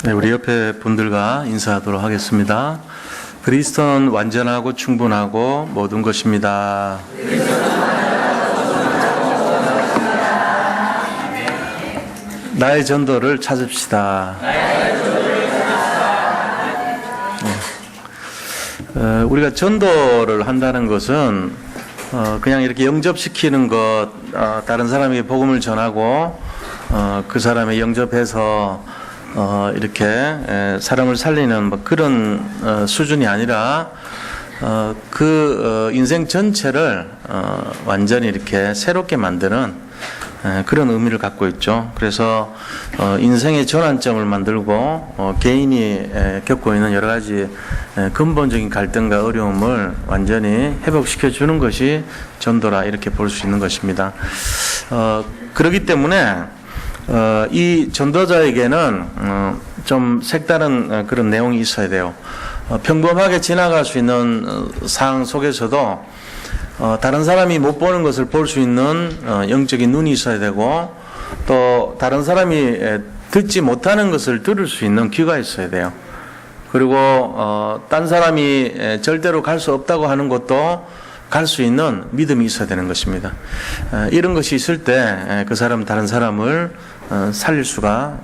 네, 우리 옆에 분들과 인사하도록 하겠습니다. 그리스도는 완전하고 충분하고 모든 것입니다. 나의 전도를 찾읍시다. 우리가 전도를 한다는 것은 그냥 이렇게 영접시키는 것, 다른 사람에게 복음을 전하고 그 사람에 영접해서 이렇게 사람을 살리는 뭐 그런 수준이 아니라 그 인생 전체를 완전히 이렇게 새롭게 만드는 그런 의미를 갖고 있죠. 그래서 인생의 전환점을 만들고 개인이 겪고 있는 여러 가지 근본적인 갈등과 어려움을 완전히 회복시켜 주는 것이 전도라 이렇게 볼 수 있는 것입니다. 그렇기 때문에 이 전도자에게는 좀 색다른 그런 내용이 있어야 돼요. 평범하게 지나갈 수 있는 상황 속에서도 다른 사람이 못 보는 것을 볼 수 있는 영적인 눈이 있어야 되고, 또 다른 사람이 듣지 못하는 것을 들을 수 있는 귀가 있어야 돼요. 그리고 딴 사람이 절대로 갈 수 없다고 하는 것도 갈 수 있는 믿음이 있어야 되는 것입니다. 이런 것이 있을 때 그 사람 다른 사람을 살릴 수가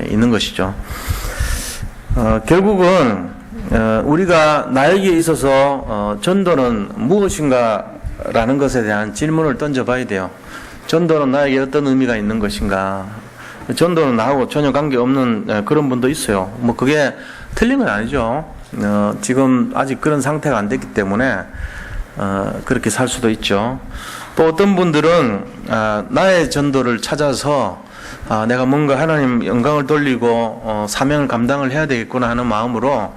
있는 것이죠. 결국은 우리가 나에게 있어서 전도는 무엇인가 라는 것에 대한 질문을 던져봐야 돼요. 전도는 나에게 어떤 의미가 있는 것인가? 전도는 나하고 전혀 관계없는 그런 분도 있어요. 뭐 그게 틀린 건 아니죠. 지금 아직 그런 상태가 안 됐기 때문에 그렇게 살 수도 있죠. 또 어떤 분들은 나의 전도를 찾아서 내가 뭔가 하나님 영광을 돌리고 사명을 감당을 해야 되겠구나 하는 마음으로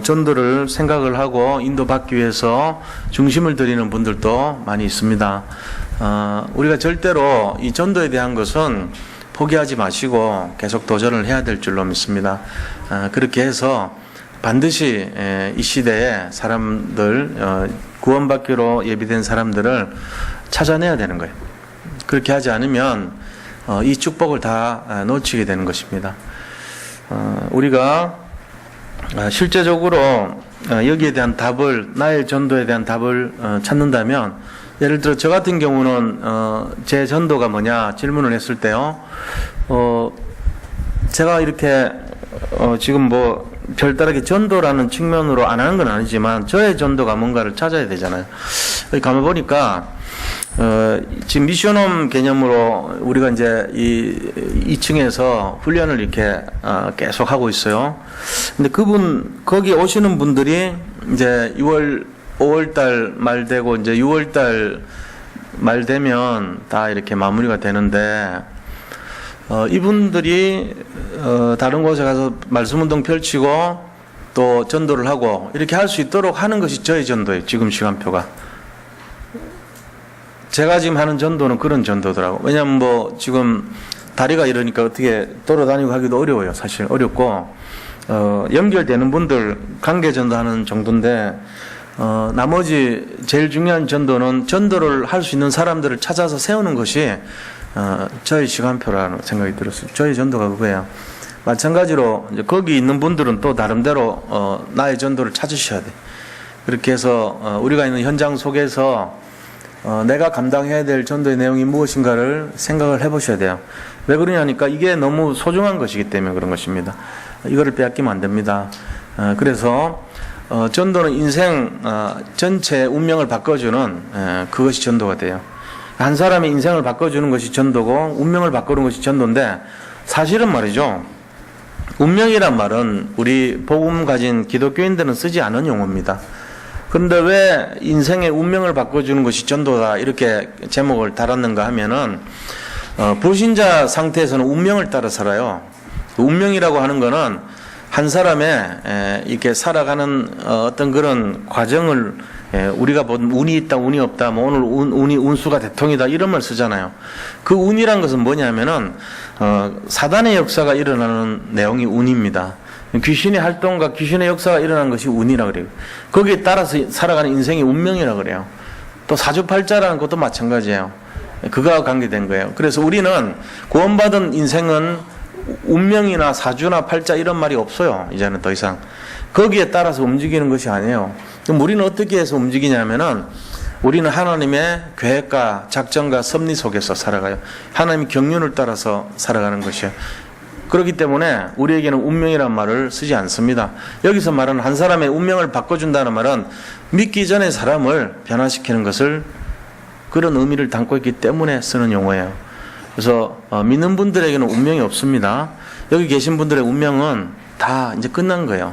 전도를 생각을 하고 인도받기 위해서 중심을 들이는 분들도 많이 있습니다. 우리가 절대로 이 전도에 대한 것은 포기하지 마시고 계속 도전을 해야 될 줄로 믿습니다. 그렇게 해서 반드시 이 시대에 사람들, 구원받기로 예비된 사람들을 찾아내야 되는 거예요. 그렇게 하지 않으면 이 축복을 다 놓치게 되는 것입니다. 우리가 실제적으로 여기에 대한 답을, 나의 전도에 대한 답을 찾는다면, 예를 들어 저 같은 경우는 제 전도가 뭐냐 질문을 했을 때요, 제가 이렇게 지금 뭐 별다르게 전도라는 측면으로 안 하는 건 아니지만 저의 전도가 뭔가를 찾아야 되잖아요. 여기 가만 보니까 지금 미션홈 개념으로 우리가 이제 이 2층에서 훈련을 이렇게 계속 하고 있어요. 근데 거기 오시는 분들이 이제 5월달 말 되고 이제 6월달 말 되면 다 이렇게 마무리가 되는데, 이분들이 다른 곳에 가서 말씀운동 펼치고 또 전도를 하고 이렇게 할 수 있도록 하는 것이 저의 전도예요. 지금 시간표가. 제가 지금 하는 전도는 그런 전도더라고. 왜냐면 뭐 지금 다리가 이러니까 어떻게 돌아다니고 하기도 어려워요. 사실 어렵고 연결되는 분들 관계 전도하는 정도인데, 나머지 제일 중요한 전도는 전도를 할 수 있는 사람들을 찾아서 세우는 것이 저희 시간표라는 생각이 들었어요. 저희 전도가 그거예요. 마찬가지로 이제 거기 있는 분들은 또 나름대로 나의 전도를 찾으셔야 돼. 그렇게 해서 우리가 있는 현장 속에서 내가 감당해야 될 전도의 내용이 무엇인가를 생각을 해보셔야 돼요. 왜 그러냐니까 이게 너무 소중한 것이기 때문에 그런 것입니다. 이거를 빼앗기면 안 됩니다. 그래서 전도는 인생 전체 운명을 바꿔주는 그것이 전도가 돼요. 한 사람의 인생을 바꿔주는 것이 전도고 운명을 바꾸는 것이 전도인데, 사실은 말이죠, 운명이란 말은 우리 복음 가진 기독교인들은 쓰지 않은 용어입니다. 그런데 왜 인생의 운명을 바꿔주는 것이 전도다 이렇게 제목을 달았는가 하면은, 불신자 상태에서는 운명을 따라 살아요. 운명이라고 하는 거는 한 사람의 이렇게 살아가는 어떤 그런 과정을 우리가 뭐 운이 있다 운이 없다 뭐 오늘 운이 운수가 대통이다 이런 말 쓰잖아요. 그 운이란 것은 뭐냐면은 사단의 역사가 일어나는 내용이 운입니다. 귀신의 활동과 귀신의 역사가 일어나는 것이 운이라 그래요. 거기에 따라서 살아가는 인생이 운명이라 그래요. 또 사주팔자라는 것도 마찬가지예요. 그거와 관계된 거예요. 그래서 우리는 구원받은 인생은 운명이나 사주나 팔자 이런 말이 없어요. 이제는 더 이상. 거기에 따라서 움직이는 것이 아니에요. 그럼 우리는 어떻게 해서 움직이냐면은 우리는 하나님의 계획과 작전과 섭리 속에서 살아가요. 하나님의 경륜을 따라서 살아가는 것이에요. 그렇기 때문에 우리에게는 운명이란 말을 쓰지 않습니다. 여기서 말하는 한 사람의 운명을 바꿔준다는 말은 믿기 전에 사람을 변화시키는 것을 그런 의미를 담고 있기 때문에 쓰는 용어예요. 그래서 믿는 분들에게는 운명이 없습니다. 여기 계신 분들의 운명은 다 이제 끝난 거예요.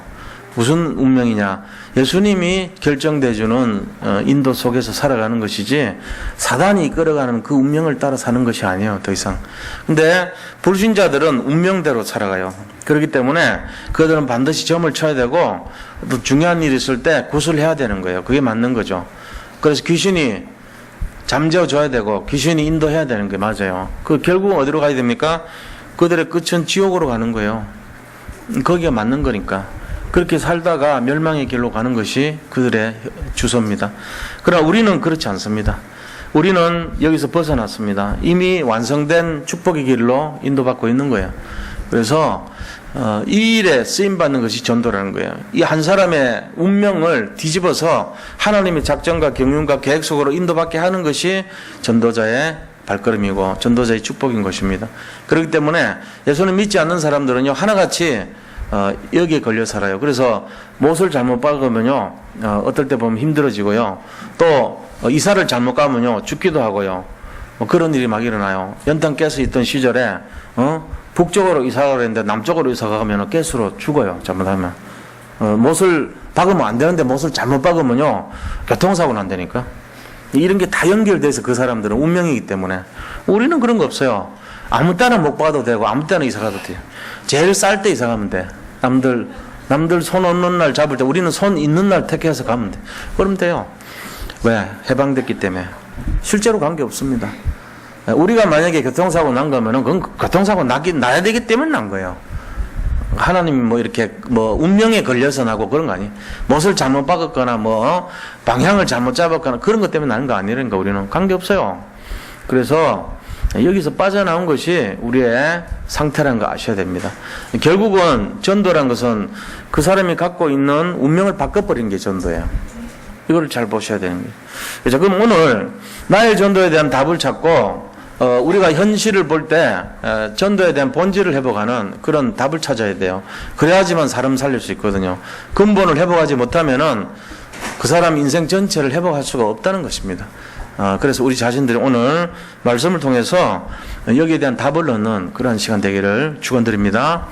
무슨 운명이냐? 예수님이 결정돼주는 인도 속에서 살아가는 것이지 사단이 이끌어가는 그 운명을 따라 사는 것이 아니에요. 더 이상. 근데 불신자들은 운명대로 살아가요. 그렇기 때문에 그들은 반드시 점을 쳐야 되고 또 중요한 일이 있을 때 구슬해야 되는 거예요. 그게 맞는 거죠. 그래서 귀신이 잠재워줘야 되고 귀신이 인도해야 되는 게 맞아요. 그 결국은 어디로 가야 됩니까? 그들의 끝은 지옥으로 가는 거예요. 거기가 맞는 거니까. 그렇게 살다가 멸망의 길로 가는 것이 그들의 주소입니다. 그러나 우리는 그렇지 않습니다. 우리는 여기서 벗어났습니다. 이미 완성된 축복의 길로 인도받고 있는 거예요. 그래서 이 일에 쓰임받는 것이 전도라는 거예요. 이 한 사람의 운명을 뒤집어서 하나님의 작전과 경륜과 계획 속으로 인도받게 하는 것이 전도자의 발걸음이고 전도자의 축복인 것입니다. 그렇기 때문에 예수님 믿지 않는 사람들은요 하나같이 여기에 걸려 살아요. 그래서 못을 잘못 박으면요 어떨 때 보면 힘들어지고요. 또 이사를 잘못 가면요 죽기도 하고요. 그런 일이 막 일어나요. 연탄 가스 있던 시절에 북쪽으로 이사가 그랬는데 남쪽으로 이사가 가면 가스로 죽어요. 잘못하면. 못을 박으면 안 되는데 못을 잘못 박으면요 교통사고 난다니까. 이런 게 다 연결돼서 그 사람들은 운명이기 때문에 우리는 그런 거 없어요. 아무 때나 못 박아도 되고 아무 때나 이사 가도 돼요. 제일 쌀 때 이사 가면 돼. 남들 손 없는 날 잡을 때 우리는 손 있는 날 택해서 가면 돼. 그러면 돼요. 왜? 해방됐기 때문에. 실제로 관계 없습니다. 우리가 만약에 교통사고 난 거면은 그건 교통사고 나야 되기 때문에 난 거예요. 하나님이 뭐 이렇게 뭐 운명에 걸려서 나고 그런 거 아니에요. 못을 잘못 박았거나 뭐 방향을 잘못 잡았거나 그런 것 때문에 나는 거 아니라니까. 우리는 관계 없어요. 그래서 여기서 빠져나온 것이 우리의 상태라는 거 아셔야 됩니다. 결국은 전도란 것은 그 사람이 갖고 있는 운명을 바꿔버리는 게 전도예요. 이걸 잘 보셔야 되는 거예요. 자, 그럼 오늘 나의 전도에 대한 답을 찾고 우리가 현실을 볼 때 전도에 대한 본질을 회복하는 그런 답을 찾아야 돼요. 그래야지만 사람 살릴 수 있거든요. 근본을 회복하지 못하면은 그 사람 인생 전체를 회복할 수가 없다는 것입니다. 그래서 우리 자신들이 오늘 말씀을 통해서 여기에 대한 답을 얻는 그런 시간 되기를 축원드립니다.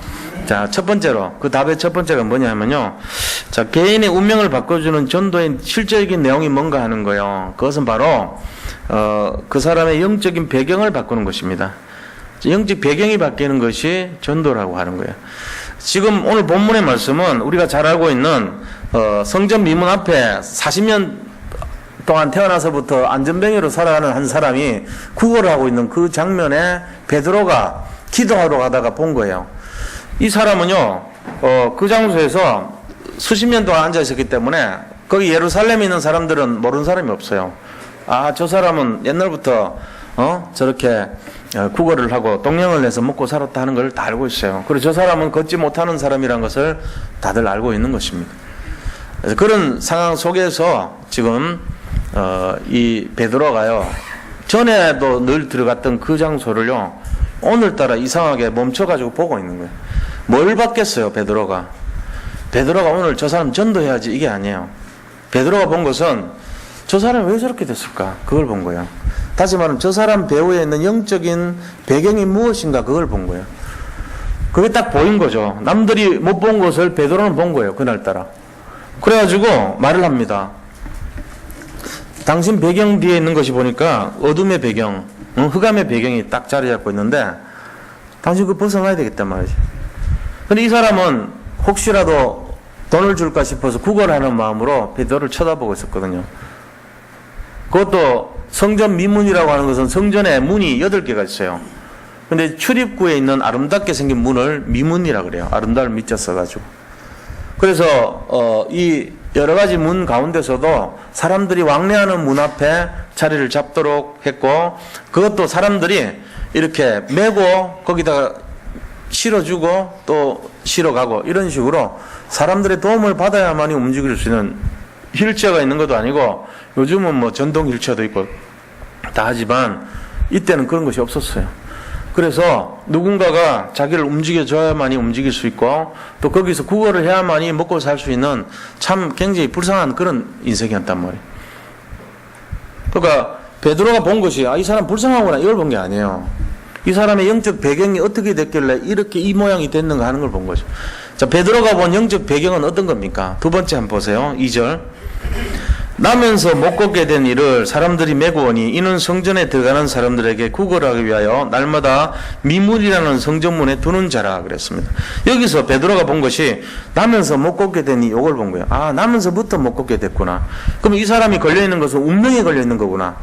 자, 첫 번째로 그 답의 첫 번째가 뭐냐면요. 자, 개인의 운명을 바꿔주는 전도의 실제적인 내용이 뭔가 하는 거예요. 그것은 바로 그 사람의 영적인 배경을 바꾸는 것입니다. 영적 배경이 바뀌는 것이 전도라고 하는 거예요. 지금 오늘 본문의 말씀은 우리가 잘 알고 있는 성전 미문 앞에 40년 동안 태어나서부터 안전뱅이로 살아가는 한 사람이 구걸을 하고 있는 그 장면에 베드로가 기도하러 가다가 본 거예요. 이 사람은요, 그 장소에서 수십 년 동안 앉아 있었기 때문에 거기 예루살렘에 있는 사람들은 모르는 사람이 없어요. 아, 저 사람은 옛날부터 저렇게 구걸을 하고 동령을 내서 먹고 살았다 하는 걸 다 알고 있어요. 그리고 저 사람은 걷지 못하는 사람이라는 것을 다들 알고 있는 것입니다. 그래서 그런 상황 속에서 지금 이 베드로가요, 전에도 늘 들어갔던 그 장소를요, 오늘따라 이상하게 멈춰가지고 보고 있는 거예요. 뭘 받겠어요, 베드로가? 베드로가 오늘 저 사람 전도해야지 이게 아니에요. 베드로가 본 것은 저 사람이 왜 저렇게 됐을까? 그걸 본 거예요. 다시 말하면 저 사람 배후에 있는 영적인 배경이 무엇인가 그걸 본 거예요. 그게 딱 보인 거죠. 남들이 못 본 것을 베드로는 본 거예요, 그날따라. 그래가지고 말을 합니다. 당신 배경 뒤에 있는 것이 보니까 어둠의 배경, 흑암의 배경이 딱 자리 잡고 있는데 당신 그거 벗어나야 되겠단 말이지. 근데 이 사람은 혹시라도 돈을 줄까 싶어서 구걸하는 마음으로 베드로를 쳐다보고 있었거든요. 그것도 성전 미문이라고 하는 것은 성전에 문이 8개가 있어요. 근데 출입구에 있는 아름답게 생긴 문을 미문이라고 그래요. 아름다움을 밑자 써가지고. 그래서 이 여러 가지 문 가운데서도 사람들이 왕래하는 문 앞에 자리를 잡도록 했고, 그것도 사람들이 이렇게 메고 거기다가 실어주고 또 실어가고 이런 식으로 사람들의 도움을 받아야만이 움직일 수 있는 휠체어가 있는 것도 아니고 요즘은 뭐 전동 휠체어도 있고 다 하지만 이때는 그런 것이 없었어요. 그래서 누군가가 자기를 움직여줘야만이 움직일 수 있고 또 거기서 구걸을 해야만이 먹고 살 수 있는 참 굉장히 불쌍한 그런 인생이었단 말이에요. 그러니까 베드로가 본 것이 이 사람 불쌍하구나 이걸 본 게 아니에요. 이 사람의 영적 배경이 어떻게 됐길래 이렇게 이 모양이 됐는가 하는 걸 본 거죠. 자, 베드로가 본 영적 배경은 어떤 겁니까? 두 번째 한번 보세요. 2절. 나면서 못 걷게 된 이를 사람들이 메고오니 이는 성전에 들어가는 사람들에게 구걸하기 위하여 날마다 미문이라는 성전문에 두는 자라 그랬습니다. 여기서 베드로가 본 것이 나면서 못 걷게 되니 이걸 본 거예요. 나면서부터 못 걷게 됐구나. 그럼 이 사람이 걸려있는 것은 운명에 걸려있는 거구나.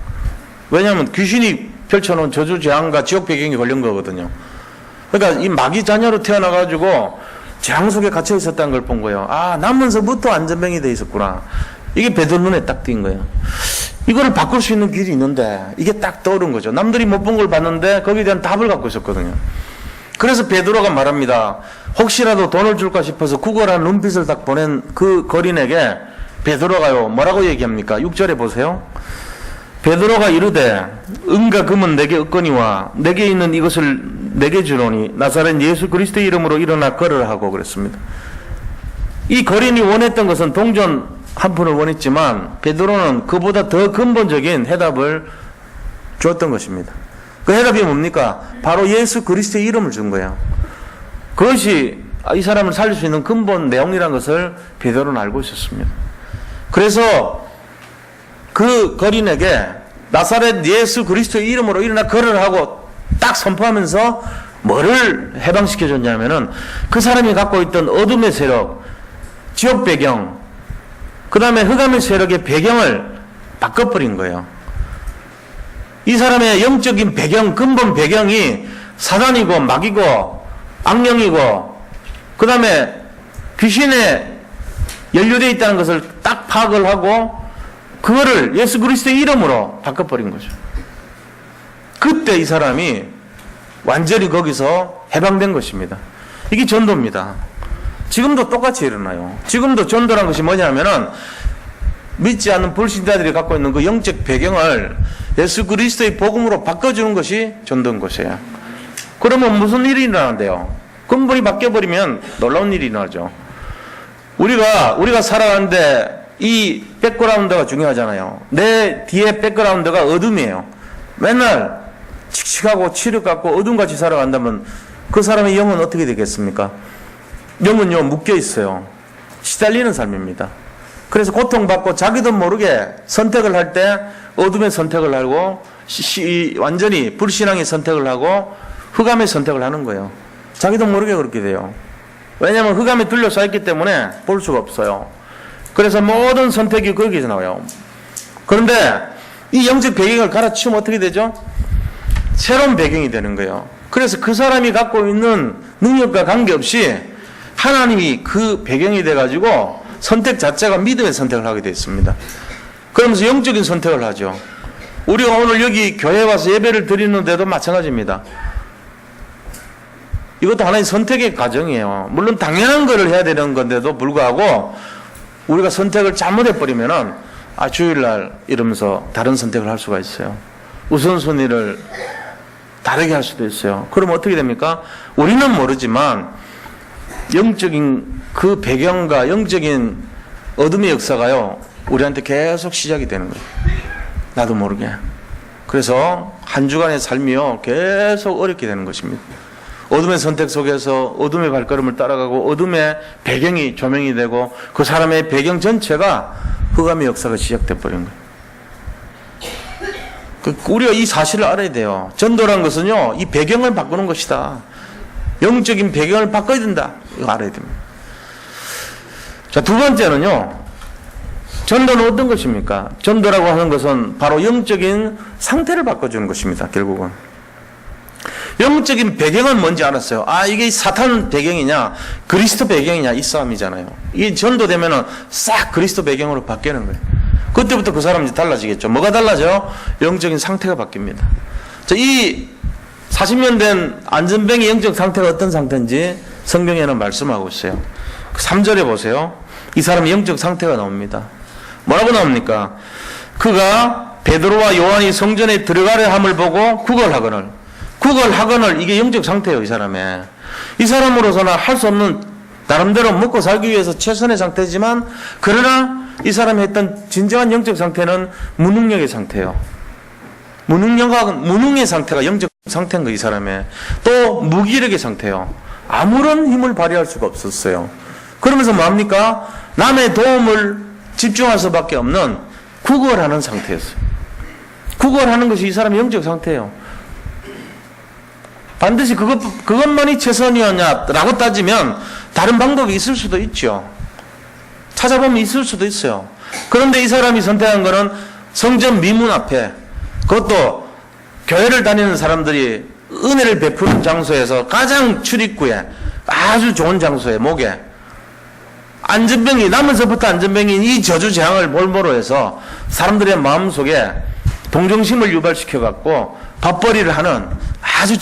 왜냐하면 귀신이 펼쳐놓은 저주 재앙과 지옥 배경이 걸린 거거든요. 그러니까 이 마귀 자녀로 태어나가지고 재앙 속에 갇혀 있었다는 걸 본 거예요. 나면서부터 안전병이 돼 있었구나. 이게 베드로 눈에 딱 띈 거예요. 이거를 바꿀 수 있는 길이 있는데 이게 딱 떠오른 거죠. 남들이 못 본 걸 봤는데 거기에 대한 답을 갖고 있었거든요. 그래서 베드로가 말합니다. 혹시라도 돈을 줄까 싶어서 구걸한 눈빛을 딱 보낸 그 거린에게 베드로가요 뭐라고 얘기합니까? 6절에 보세요. 베드로가 이르되 은과 금은 내게 없거니와 내게 있는 이것을 내게 주노니 나사렛 예수 그리스도의 이름으로 일어나 걸으라 하고 그랬습니다. 이 거린이 원했던 것은 동전 한 푼을 원했지만 베드로는 그보다 더 근본적인 해답을 주었던 것입니다. 그 해답이 뭡니까? 바로 예수 그리스도의 이름을 준 거예요. 그것이 이 사람을 살릴 수 있는 근본 내용이라는 것을 베드로는 알고 있었습니다. 그래서 그 거린에게 나사렛 예수 그리스도의 이름으로 일어나 걸으라 하고 딱 선포하면서 뭐를 해방시켜 줬냐면은 그 사람이 갖고 있던 어둠의 세력, 지옥 배경, 그 다음에 흑암의 세력의 배경을 바꿔버린 거예요. 이 사람의 영적인 배경, 근본 배경이 사단이고 마귀고 악령이고 그 다음에 귀신에 연루되어 있다는 것을 딱 파악을 하고 그거를 예수 그리스도의 이름으로 바꿔버린 거죠. 그때 이 사람이 완전히 거기서 해방된 것입니다. 이게 전도입니다. 지금도 똑같이 일어나요. 지금도 전도란 것이 뭐냐면은 믿지 않는 불신자들이 갖고 있는 그 영적 배경을 예수 그리스도의 복음으로 바꿔주는 것이 전도인 것이에요. 그러면 무슨 일이 일어나는데요? 근본이 바뀌어버리면 놀라운 일이 일어나죠. 우리가 살아가는데 이 백그라운드가 중요하잖아요. 내 뒤에 백그라운드가 어둠이에요. 맨날 칙칙하고 치력 같고 어둠같이 살아간다면 그 사람의 영은 어떻게 되겠습니까? 영은요 묶여 있어요. 시달리는 삶입니다. 그래서 고통받고 자기도 모르게 선택을 할 때 어둠의 선택을 하고 완전히 불신앙의 선택을 하고 흑암의 선택을 하는 거예요. 자기도 모르게 그렇게 돼요. 왜냐하면 흑암에 둘러싸 있기 때문에 볼 수가 없어요. 그래서 모든 선택이 거기서 나와요. 그런데 이 영적 배경을 갈아치우면 어떻게 되죠? 새로운 배경이 되는 거예요. 그래서 그 사람이 갖고 있는 능력과 관계없이 하나님이 그 배경이 돼가지고 선택 자체가 믿음의 선택을 하게 되어 있습니다. 그러면서 영적인 선택을 하죠. 우리가 오늘 여기 교회에 와서 예배를 드리는데도 마찬가지입니다. 이것도 하나의 선택의 과정이에요. 물론 당연한 것을 해야 되는 건데도 불구하고 우리가 선택을 잘못해버리면은 주일날 이러면서 다른 선택을 할 수가 있어요. 우선순위를 다르게 할 수도 있어요. 그럼 어떻게 됩니까? 우리는 모르지만 영적인 그 배경과 영적인 어둠의 역사가요 우리한테 계속 시작이 되는 거예요. 나도 모르게. 그래서 한 주간의 삶이요 계속 어렵게 되는 것입니다. 어둠의 선택 속에서 어둠의 발걸음을 따라가고 어둠의 배경이 조명이 되고 그 사람의 배경 전체가 흑암의 역사가 시작돼 버린 거예요. 우리가 이 사실을 알아야 돼요. 전도란 것은요 이 배경을 바꾸는 것이다. 영적인 배경을 바꿔야 된다. 이거 알아야 됩니다. 자, 두 번째는요. 전도는 어떤 것입니까? 전도라고 하는 것은 바로 영적인 상태를 바꿔주는 것입니다. 결국은. 영적인 배경은 뭔지 알았어요. 이게 사탄 배경이냐 그리스도 배경이냐 이 싸움이잖아요. 이 전도되면은 싹 그리스도 배경으로 바뀌는 거예요. 그때부터 그 사람이 달라지겠죠. 뭐가 달라져요? 영적인 상태가 바뀝니다. 자, 이 40년 된 안전병의 영적 상태가 어떤 상태인지 성경에는 말씀하고 있어요. 3절에 보세요. 이 사람의 영적 상태가 나옵니다. 뭐라고 나옵니까? 그가 베드로와 요한이 성전에 들어가려 함을 보고 구걸하거늘 이게 영적 상태예요. 이 사람의. 이 사람으로서는 할 수 없는 나름대로 먹고 살기 위해서 최선의 상태지만 그러나 이 사람이 했던 진정한 영적 상태는 무능력의 상태예요. 무능의 상태가 영적 상태인 거예요. 이 사람의. 또 무기력의 상태예요. 아무런 힘을 발휘할 수가 없었어요. 그러면서 뭐합니까? 남의 도움을 집중할 수밖에 없는 구걸하는 상태였어요. 구걸하는 것이 이 사람의 영적 상태예요. 반드시 그것만이 최선이었냐라고 따지면 다른 방법이 있을 수도 있죠. 찾아보면 있을 수도 있어요. 그런데 이 사람이 선택한 것은 성전 미문 앞에, 그것도 교회를 다니는 사람들이 은혜를 베푸는 장소에서 가장 출입구에 아주 좋은 장소에 목에 안전병이 남에서부터 안전병인 이 저주재앙을 볼모로 해서 사람들의 마음속에 동정심을 유발시켜 갖고 밥벌이를 하는 아주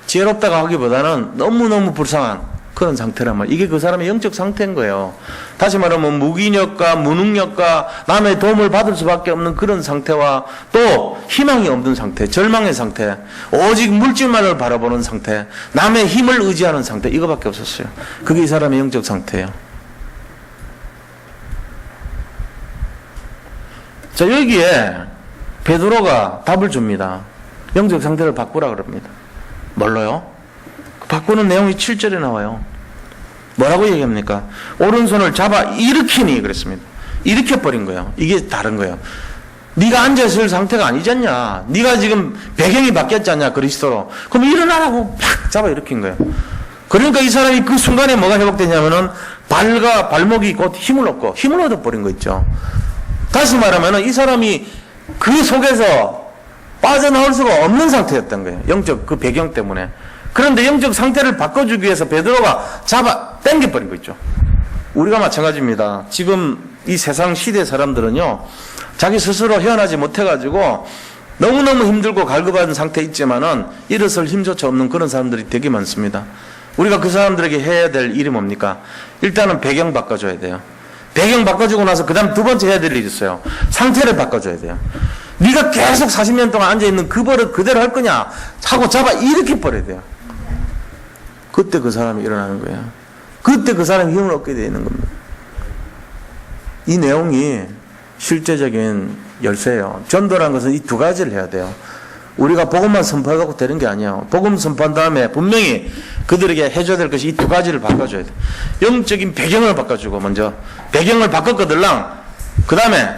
지혜롭다고 하기보다는 너무너무 불쌍한 그런 상태란 말이에요. 이게 그 사람의 영적 상태인 거예요. 다시 말하면 무기력과 무능력과 남의 도움을 받을 수밖에 없는 그런 상태와 또 희망이 없는 상태, 절망의 상태, 오직 물질만을 바라보는 상태, 남의 힘을 의지하는 상태, 이거밖에 없었어요. 그게 이 사람의 영적 상태예요. 자, 여기에 베드로가 답을 줍니다. 영적 상태를 바꾸라 그럽니다. 뭘로요? 바꾸는 내용이 7절에 나와요. 뭐라고 얘기합니까? 오른손을 잡아 일으키니 그랬습니다. 일으켜버린 거예요. 이게 다른 거예요. 네가 앉아있을 상태가 아니잖냐. 네가 지금 배경이 바뀌었잖냐, 그리스도로. 그럼 일어나라고 팍 잡아 일으킨 거예요. 그러니까 이 사람이 그 순간에 뭐가 회복되냐면은 발과 발목이 곧 힘을 얻어버린 거 있죠. 다시 말하면은 이 사람이 그 속에서 빠져나올 수가 없는 상태였던 거예요. 영적 그 배경 때문에. 그런데 영적 상태를 바꿔주기 위해서 베드로가 잡아 당겨버린 거 있죠. 우리가 마찬가지입니다. 지금 이 세상 시대 사람들은요, 자기 스스로 헤어나지 못해가지고 너무너무 힘들고 갈급한 상태에 있지만은 일어설 힘조차 없는 그런 사람들이 되게 많습니다. 우리가 그 사람들에게 해야 될 일이 뭡니까? 일단은 배경 바꿔줘야 돼요. 배경 바꿔주고 나서 그 다음 두 번째 해야 될 일이 있어요. 상태를 바꿔줘야 돼요. 네가 계속 40년 동안 앉아있는 그 버릇 그대로 할 거냐 하고 잡아 일으켜버려야 돼요. 그때 그 사람이 일어나는 거예요. 그때 그 사람이 힘을 얻게 되는 겁니다. 이 내용이 실제적인 열쇠예요. 전도라는 것은 이 두 가지를 해야 돼요. 우리가 복음만 선포하고 되는 게 아니에요. 복음 선포한 다음에 분명히 그들에게 해줘야 될 것이 이 두 가지를 바꿔줘야 돼요. 영적인 배경을 바꿔주고, 먼저 배경을 바꿨거들랑 그 다음에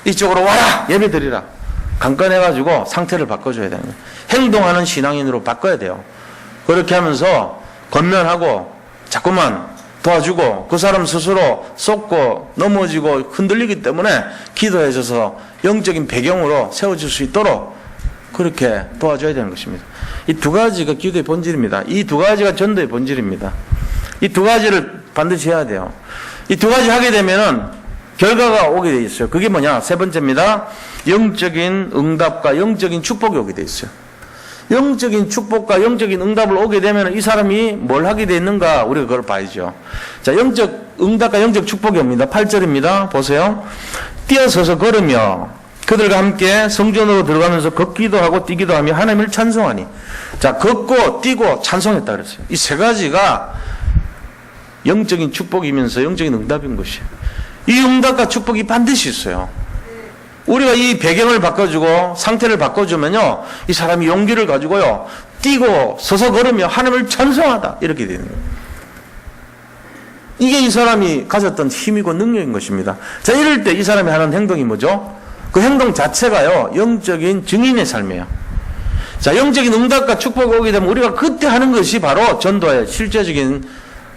이쪽으로 와라, 예배 드리라, 강건해가지고 상태를 바꿔줘야 되는 거예요. 행동하는 신앙인으로 바꿔야 돼요. 그렇게 하면서 권면하고 자꾸만 도와주고, 그 사람 스스로 쏟고 넘어지고 흔들리기 때문에 기도해줘서 영적인 배경으로 세워질 수 있도록 그렇게 도와줘야 되는 것입니다. 이 두 가지가 기도의 본질입니다. 이 두 가지가 전도의 본질입니다. 이 두 가지를 반드시 해야 돼요. 이 두 가지 하게 되면은 결과가 오게 돼 있어요. 그게 뭐냐? 세 번째입니다. 영적인 응답과 영적인 축복이 오게 돼 있어요. 영적인 축복과 영적인 응답을 오게 되면 이 사람이 뭘 하게 돼 있는가, 우리가 그걸 봐야죠. 자, 영적 응답과 영적 축복이 옵니다. 8절입니다. 보세요. 뛰어서서 걸으며 그들과 함께 성전으로 들어가면서 걷기도 하고 뛰기도 하며 하나님을 찬송하니. 자, 걷고 뛰고 찬송했다 그랬어요. 이 세 가지가 영적인 축복이면서 영적인 응답인 것이에요. 이 응답과 축복이 반드시 있어요. 우리가 이 배경을 바꿔주고 상태를 바꿔주면요, 이 사람이 용기를 가지고요, 뛰고 서서 걸으며 하나님을 찬송하다, 이렇게 되는 거예요. 이게 이 사람이 가졌던 힘이고 능력인 것입니다. 자, 이럴 때 이 사람이 하는 행동이 뭐죠? 그 행동 자체가요, 영적인 증인의 삶이에요. 자, 영적인 응답과 축복이 오게 되면 우리가 그때 하는 것이 바로 전도의 실제적인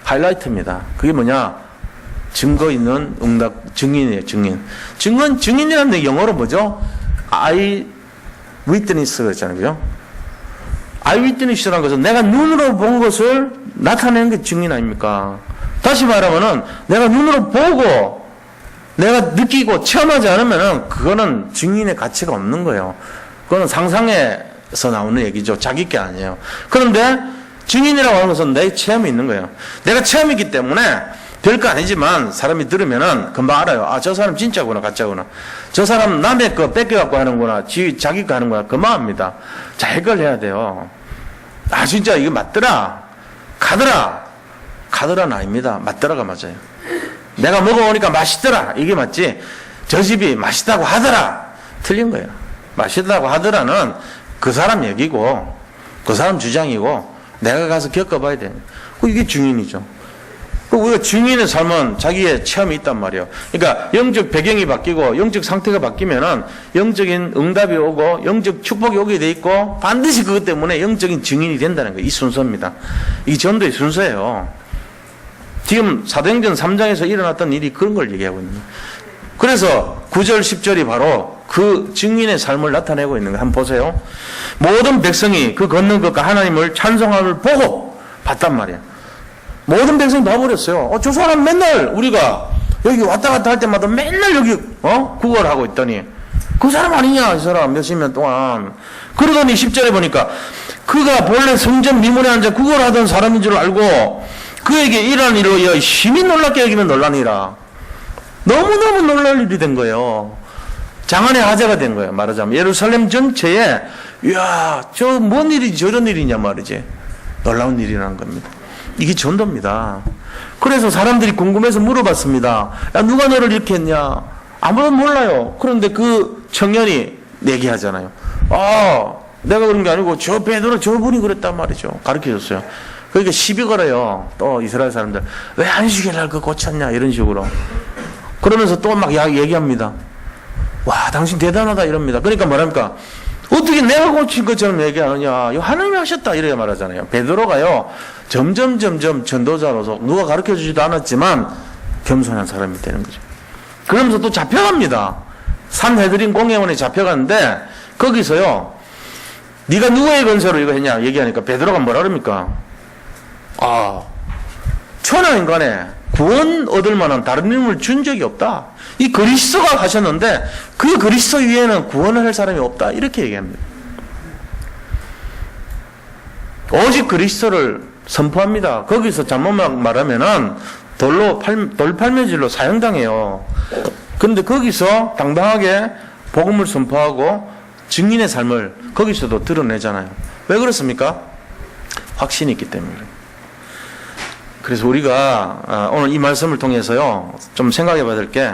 하이라이트입니다. 그게 뭐냐? 증거 있는 응답, 증인이에요, 증인. 증인이라는 게 영어로 뭐죠? eye witness 그랬잖아요, 그죠? eye witness라는 것은 내가 눈으로 본 것을 나타내는 게 증인 아닙니까? 다시 말하면은 내가 눈으로 보고 내가 느끼고 체험하지 않으면은 그거는 증인의 가치가 없는 거예요. 그거는 상상의 체험에서 나오는 얘기죠. 자기 게 아니에요. 그런데 증인이라고 하는 것은 내 체험이 있는 거예요. 내가 체험이 있기 때문에 별거 아니지만 사람이 들으면은 금방 알아요. 아, 저 사람 진짜구나, 가짜구나. 저 사람 남의 거 뺏겨갖고 하는구나, 자기 거 하는구나. 금방 압니다. 자, 이걸 해야 돼요. 아, 진짜 이거 맞더라. 가더라. 가더라는 아닙니다. 맞더라가 맞아요. 내가 먹어보니까 맛있더라. 이게 맞지. 저 집이 맛있다고 하더라. 틀린 거예요. 맛있다고 하더라는 그 사람 얘기고, 그 사람 주장이고, 내가 가서 겪어봐야 돼. 이게 증인이죠. 우리가 증인의 삶은 자기의 체험이 있단 말이에요. 그러니까 영적 배경이 바뀌고 영적 상태가 바뀌면은 영적인 응답이 오고 영적 축복이 오게 돼 있고 반드시 그것 때문에 영적인 증인이 된다는 거예요. 이 순서입니다. 이 전도의 순서예요. 지금 사도행전 3장에서 일어났던 일이 그런 걸 얘기하고 있는 거예요. 그래서 9절 10절이 바로 그 증인의 삶을 나타내고 있는 거예요. 한번 보세요. 모든 백성이 그 걷는 것과 하나님을 찬송함을 보고 봤단 말이에요. 모든 백성이 봐버렸어요. 저 사람 맨날 우리가 여기 왔다 갔다 할 때마다 맨날 여기 구걸하고 있더니 그 사람 아니냐, 이 사람 몇십 년 동안. 그러더니 10절에 보니까 그가 본래 성전 미문에 앉아 구걸하던 사람인 줄 알고 그에게 이러한 일로 심히 놀랍게 여기면 놀라니라. 너무너무 놀랄 일이 된 거예요. 장안의 화제가 된 거예요. 말하자면 예루살렘 전체에 이야, 저 뭔 일이 저런 일이냐 말이지. 놀라운 일이라는 겁니다. 이게 전도입니다. 그래서 사람들이 궁금해서 물어봤습니다. 야, 누가 너를 이렇게 했냐? 아무도 몰라요. 그런데 그 청년이 얘기하잖아요. 아, 내가 그런 게 아니고 저 베드로 저분이 그랬단 말이죠. 가르쳐줬어요. 그러니까 시비 걸어요. 또 이스라엘 사람들. 왜 안식일 날 그거 고쳤냐? 이런 식으로. 그러면서 또 막 얘기합니다. 와, 당신 대단하다 이럽니다. 그러니까 뭐랍니까? 어떻게 내가 고친 것처럼 얘기하느냐. 이거 하나님이 하셨다. 이래야 말하잖아요. 베드로가요. 점점 전도자로서 누가 가르쳐 주지도 않았지만 겸손한 사람이 되는 거죠. 그러면서 또 잡혀갑니다. 산헤드린 공회원에 잡혀갔는데 거기서요. 네가 누구의 건설로 이거 했냐 얘기하니까 베드로가 뭐라 그럽니까? 아, 천하 인간에 구원 얻을 만한 다른 이름을 준 적이 없다. 이 그리스도가 하셨는데 그 그리스도 위에는 구원을 할 사람이 없다. 이렇게 얘기합니다. 오직 그리스도를 선포합니다. 거기서 잘못 말하면은 돌팔매질로 사형당해요. 그런데 거기서 당당하게 복음을 선포하고 증인의 삶을 거기서도 드러내잖아요. 왜 그렇습니까? 확신이 있기 때문에. 그래서 우리가 오늘 이 말씀을 통해서요 좀 생각해 봐야 될 게,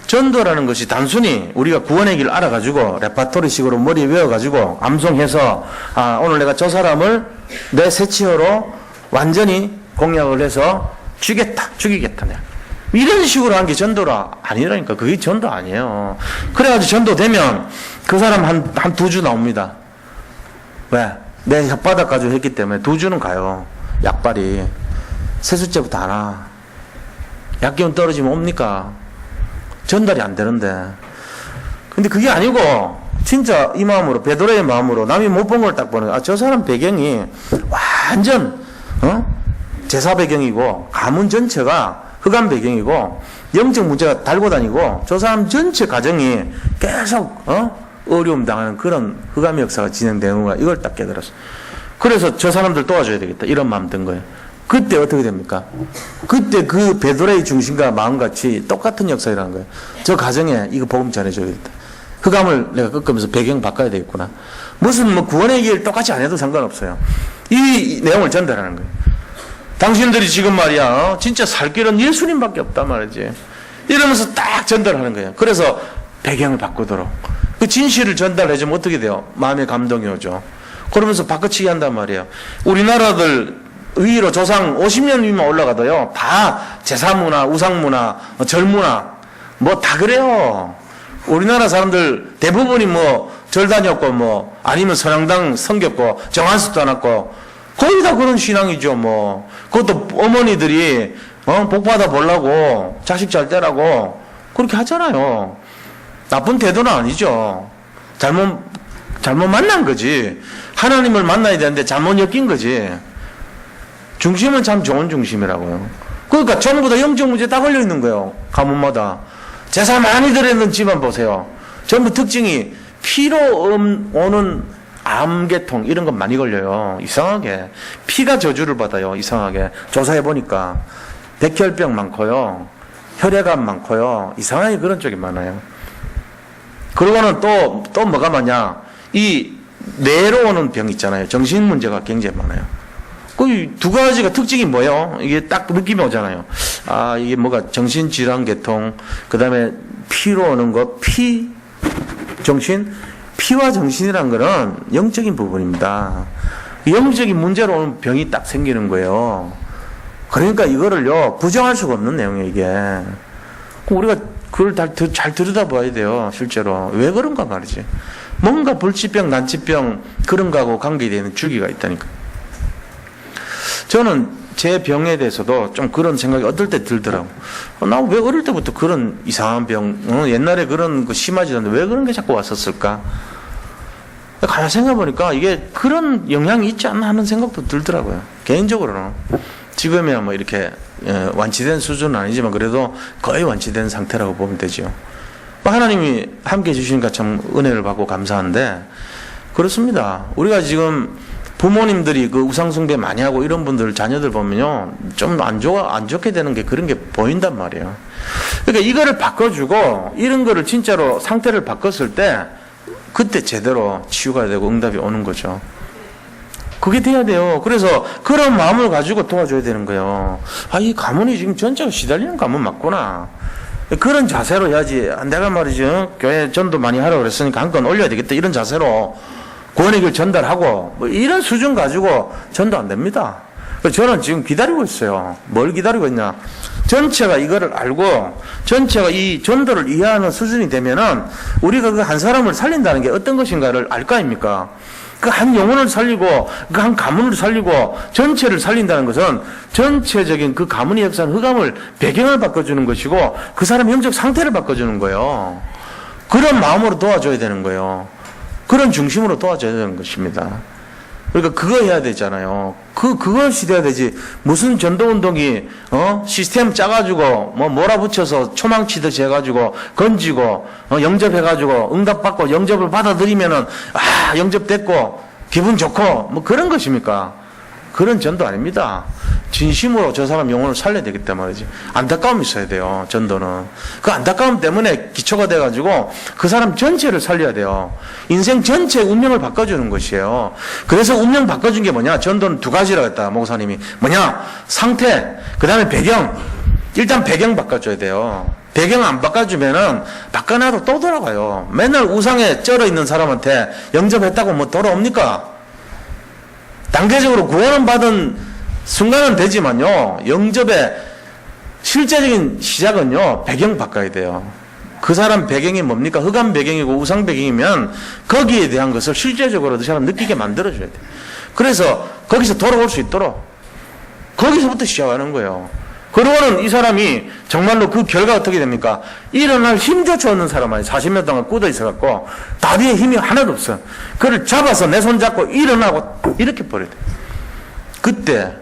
전도라는 것이 단순히 우리가 구원의 길 알아가지고 레파토리식으로 머리에 외워가지고 암송해서 오늘 내가 저 사람을 내 새치어로 완전히 공약을 해서 죽이겠다 이런 식으로 한 게 전도라 아니라니까. 그게 전도 아니에요. 그래가지고 전도되면 그 사람 한 2주 나옵니다. 왜? 내 혓바닥 가지고 했기 때문에 2주는 가요. 약발이 세숫째부터 안 와. 약기운 떨어지면 옵니까? 전달이 안 되는데. 근데 그게 아니고 진짜 이 마음으로, 베드로의 마음으로 남이 못 본 걸 딱 보는 거야. 저 사람 배경이 완전 제사 배경이고 가문 전체가 흑암 배경이고 영적 문제가 달고 다니고 저 사람 전체 가정이 계속 어려움 당하는 그런 흑암의 역사가 진행되는 거야. 이걸 딱 깨달았어. 그래서 저 사람들 도와줘야 되겠다 이런 마음 든 거예요. 그때 어떻게 됩니까? 그때 그 베드로의 중심과 마음같이 똑같은 역사가 일어난 거예요. 저 가정에 이거 복음 전해줘야겠다. 흑암을 내가 꺾으면서 배경 바꿔야 되겠구나. 무슨 구원의 길 똑같이 안 해도 상관없어요. 이 내용을 전달하는 거예요. 당신들이 지금 말이야 진짜 살 길은 예수님밖에 없단 말이지. 이러면서 딱 전달하는 거예요. 그래서 배경을 바꾸도록 그 진실을 전달해주면 어떻게 돼요? 마음의 감동이 오죠. 그러면서 바꿔치기 한단 말이에요. 우리나라들 위로 조상 50년 위만 올라가도요 다 제사문화, 우상문화, 절문화 뭐 다 그래요. 우리나라 사람들 대부분이 뭐 절 다녔고 뭐 아니면 선양당 섬겼고 정한수도 안 왔고 거의 다 그런 신앙이죠. 뭐 그것도 어머니들이 복 받아 보려고 자식 잘 되라고 그렇게 하잖아요. 나쁜 태도는 아니죠. 잘못 만난 거지. 하나님을 만나야 되는데 잘못 엮인 거지. 중심은 참 좋은 중심이라고요. 그러니까 전부 다 영적 문제 다 걸려 있는 거예요. 가문마다. 제사 많이 들어있는 집안 보세요. 전부 특징이 피로 오는 암계통 이런 건 많이 걸려요. 이상하게 피가 저주를 받아요. 이상하게 조사해 보니까 백혈병 많고요, 혈액암 많고요. 이상하게 그런 쪽이 많아요. 그러고는 또 뭐가 많냐, 이 뇌로 오는 병 있잖아요. 정신 문제가 굉장히 많아요. 그 두 가지가 특징이 뭐예요? 이게 딱 느낌이 오잖아요. 아, 이게 뭐가 정신질환 계통, 그 다음에 피로 오는 거, 정신, 피와 정신이란 거는 영적인 부분입니다. 영적인 문제로 오는 병이 딱 생기는 거예요. 그러니까 이거를요, 부정할 수가 없는 내용이에요, 이게. 우리가 그걸 잘 들여다봐야 돼요, 실제로. 왜 그런가 말이지. 뭔가 불치병, 난치병, 그런 거하고 관계되는 주기가 있다니까. 저는 제 병에 대해서도 좀 그런 생각이 어떨 때 들더라고. 나 왜 어릴 때부터 그런 이상한 병, 옛날에 그런 거 심하지 않는데 왜 그런 게 자꾸 왔었을까? 가만 생각해보니까 이게 그런 영향이 있지 않나 하는 생각도 들더라고요. 개인적으로는. 지금이야 뭐 이렇게 완치된 수준은 아니지만 그래도 거의 완치된 상태라고 보면 되죠. 하나님이 함께 해주시니까 참 은혜를 받고 감사한데, 그렇습니다. 우리가 지금 부모님들이 그 우상숭배 많이 하고 이런 분들 자녀들 보면요, 좀 안 좋게 되는 게 그런 게 보인단 말이에요. 그러니까 이거를 바꿔주고 이런 거를 진짜로 상태를 바꿨을 때 그때 제대로 치유가 되고 응답이 오는 거죠. 그게 돼야 돼요. 그래서 그런 마음을 가지고 도와줘야 되는 거예요. 아, 이 가문이 지금 전체가 시달리는 가문 맞구나. 그런 자세로 해야지. 내가 말이죠, 교회 전도 많이 하라고 그랬으니까 한 건 올려야 되겠다, 이런 자세로 권익을 전달하고 뭐 이런 수준 가지고 전도 안 됩니다. 저는 지금 기다리고 있어요. 뭘 기다리고 있냐, 전체가 이거를 알고 전체가 이 전도를 이해하는 수준이 되면은 우리가 그 한 사람을 살린다는 게 어떤 것인가를 알 거 아닙니까? 그 한 영혼을 살리고 그 한 가문을 살리고 전체를 살린다는 것은 전체적인 그 가문의 역사는 흑암을 배경을 바꿔주는 것이고 그 사람의 영적 상태를 바꿔주는 거예요. 그런 마음으로 도와줘야 되는 거예요. 그런 중심으로 도와줘야 되는 것입니다. 그러니까 그거 해야 되잖아요. 그것이 돼야 되지. 무슨 전도운동이, 시스템 짜가지고, 몰아붙여서 초망치듯이 해가지고, 건지고, 영접해가지고, 응답받고, 영접을 받아들이면은, 아, 영접됐고, 기분 좋고, 뭐 그런 것입니까? 그런 전도 아닙니다. 진심으로 저 사람 영혼을 살려야 되기 때문에 말이지. 안타까움이 있어야 돼요, 전도는. 그 안타까움 때문에 기초가 돼가지고 그 사람 전체를 살려야 돼요. 인생 전체의 운명을 바꿔주는 것이에요. 그래서 운명 바꿔준 게 뭐냐? 전도는 두 가지라고 했다, 목사님이. 뭐냐? 상태, 그 다음에 배경. 일단 배경 바꿔줘야 돼요. 배경 안 바꿔주면은 바꿔놔도 또 돌아가요. 맨날 우상에 쩔어 있는 사람한테 영접했다고 뭐 돌아옵니까? 단계적으로 구원은 받은 순간은 되지만요, 영접의 실제적인 시작은요, 배경 바꿔야 돼요. 그 사람 배경이 뭡니까? 흑암 배경이고 우상 배경이면 거기에 대한 것을 실제적으로 그 사람 느끼게 만들어줘야 돼요. 그래서 거기서 돌아올 수 있도록 거기서부터 시작하는 거예요. 그러고는 이 사람이 정말로 그 결과가 어떻게 됩니까? 일어날 힘조차 없는 사람 아니에요. 40년 동안 꿇어 있어갖고 다리에 힘이 하나도 없어. 그를 잡아서 내 손 잡고 일어나고 이렇게 버려야 돼. 그때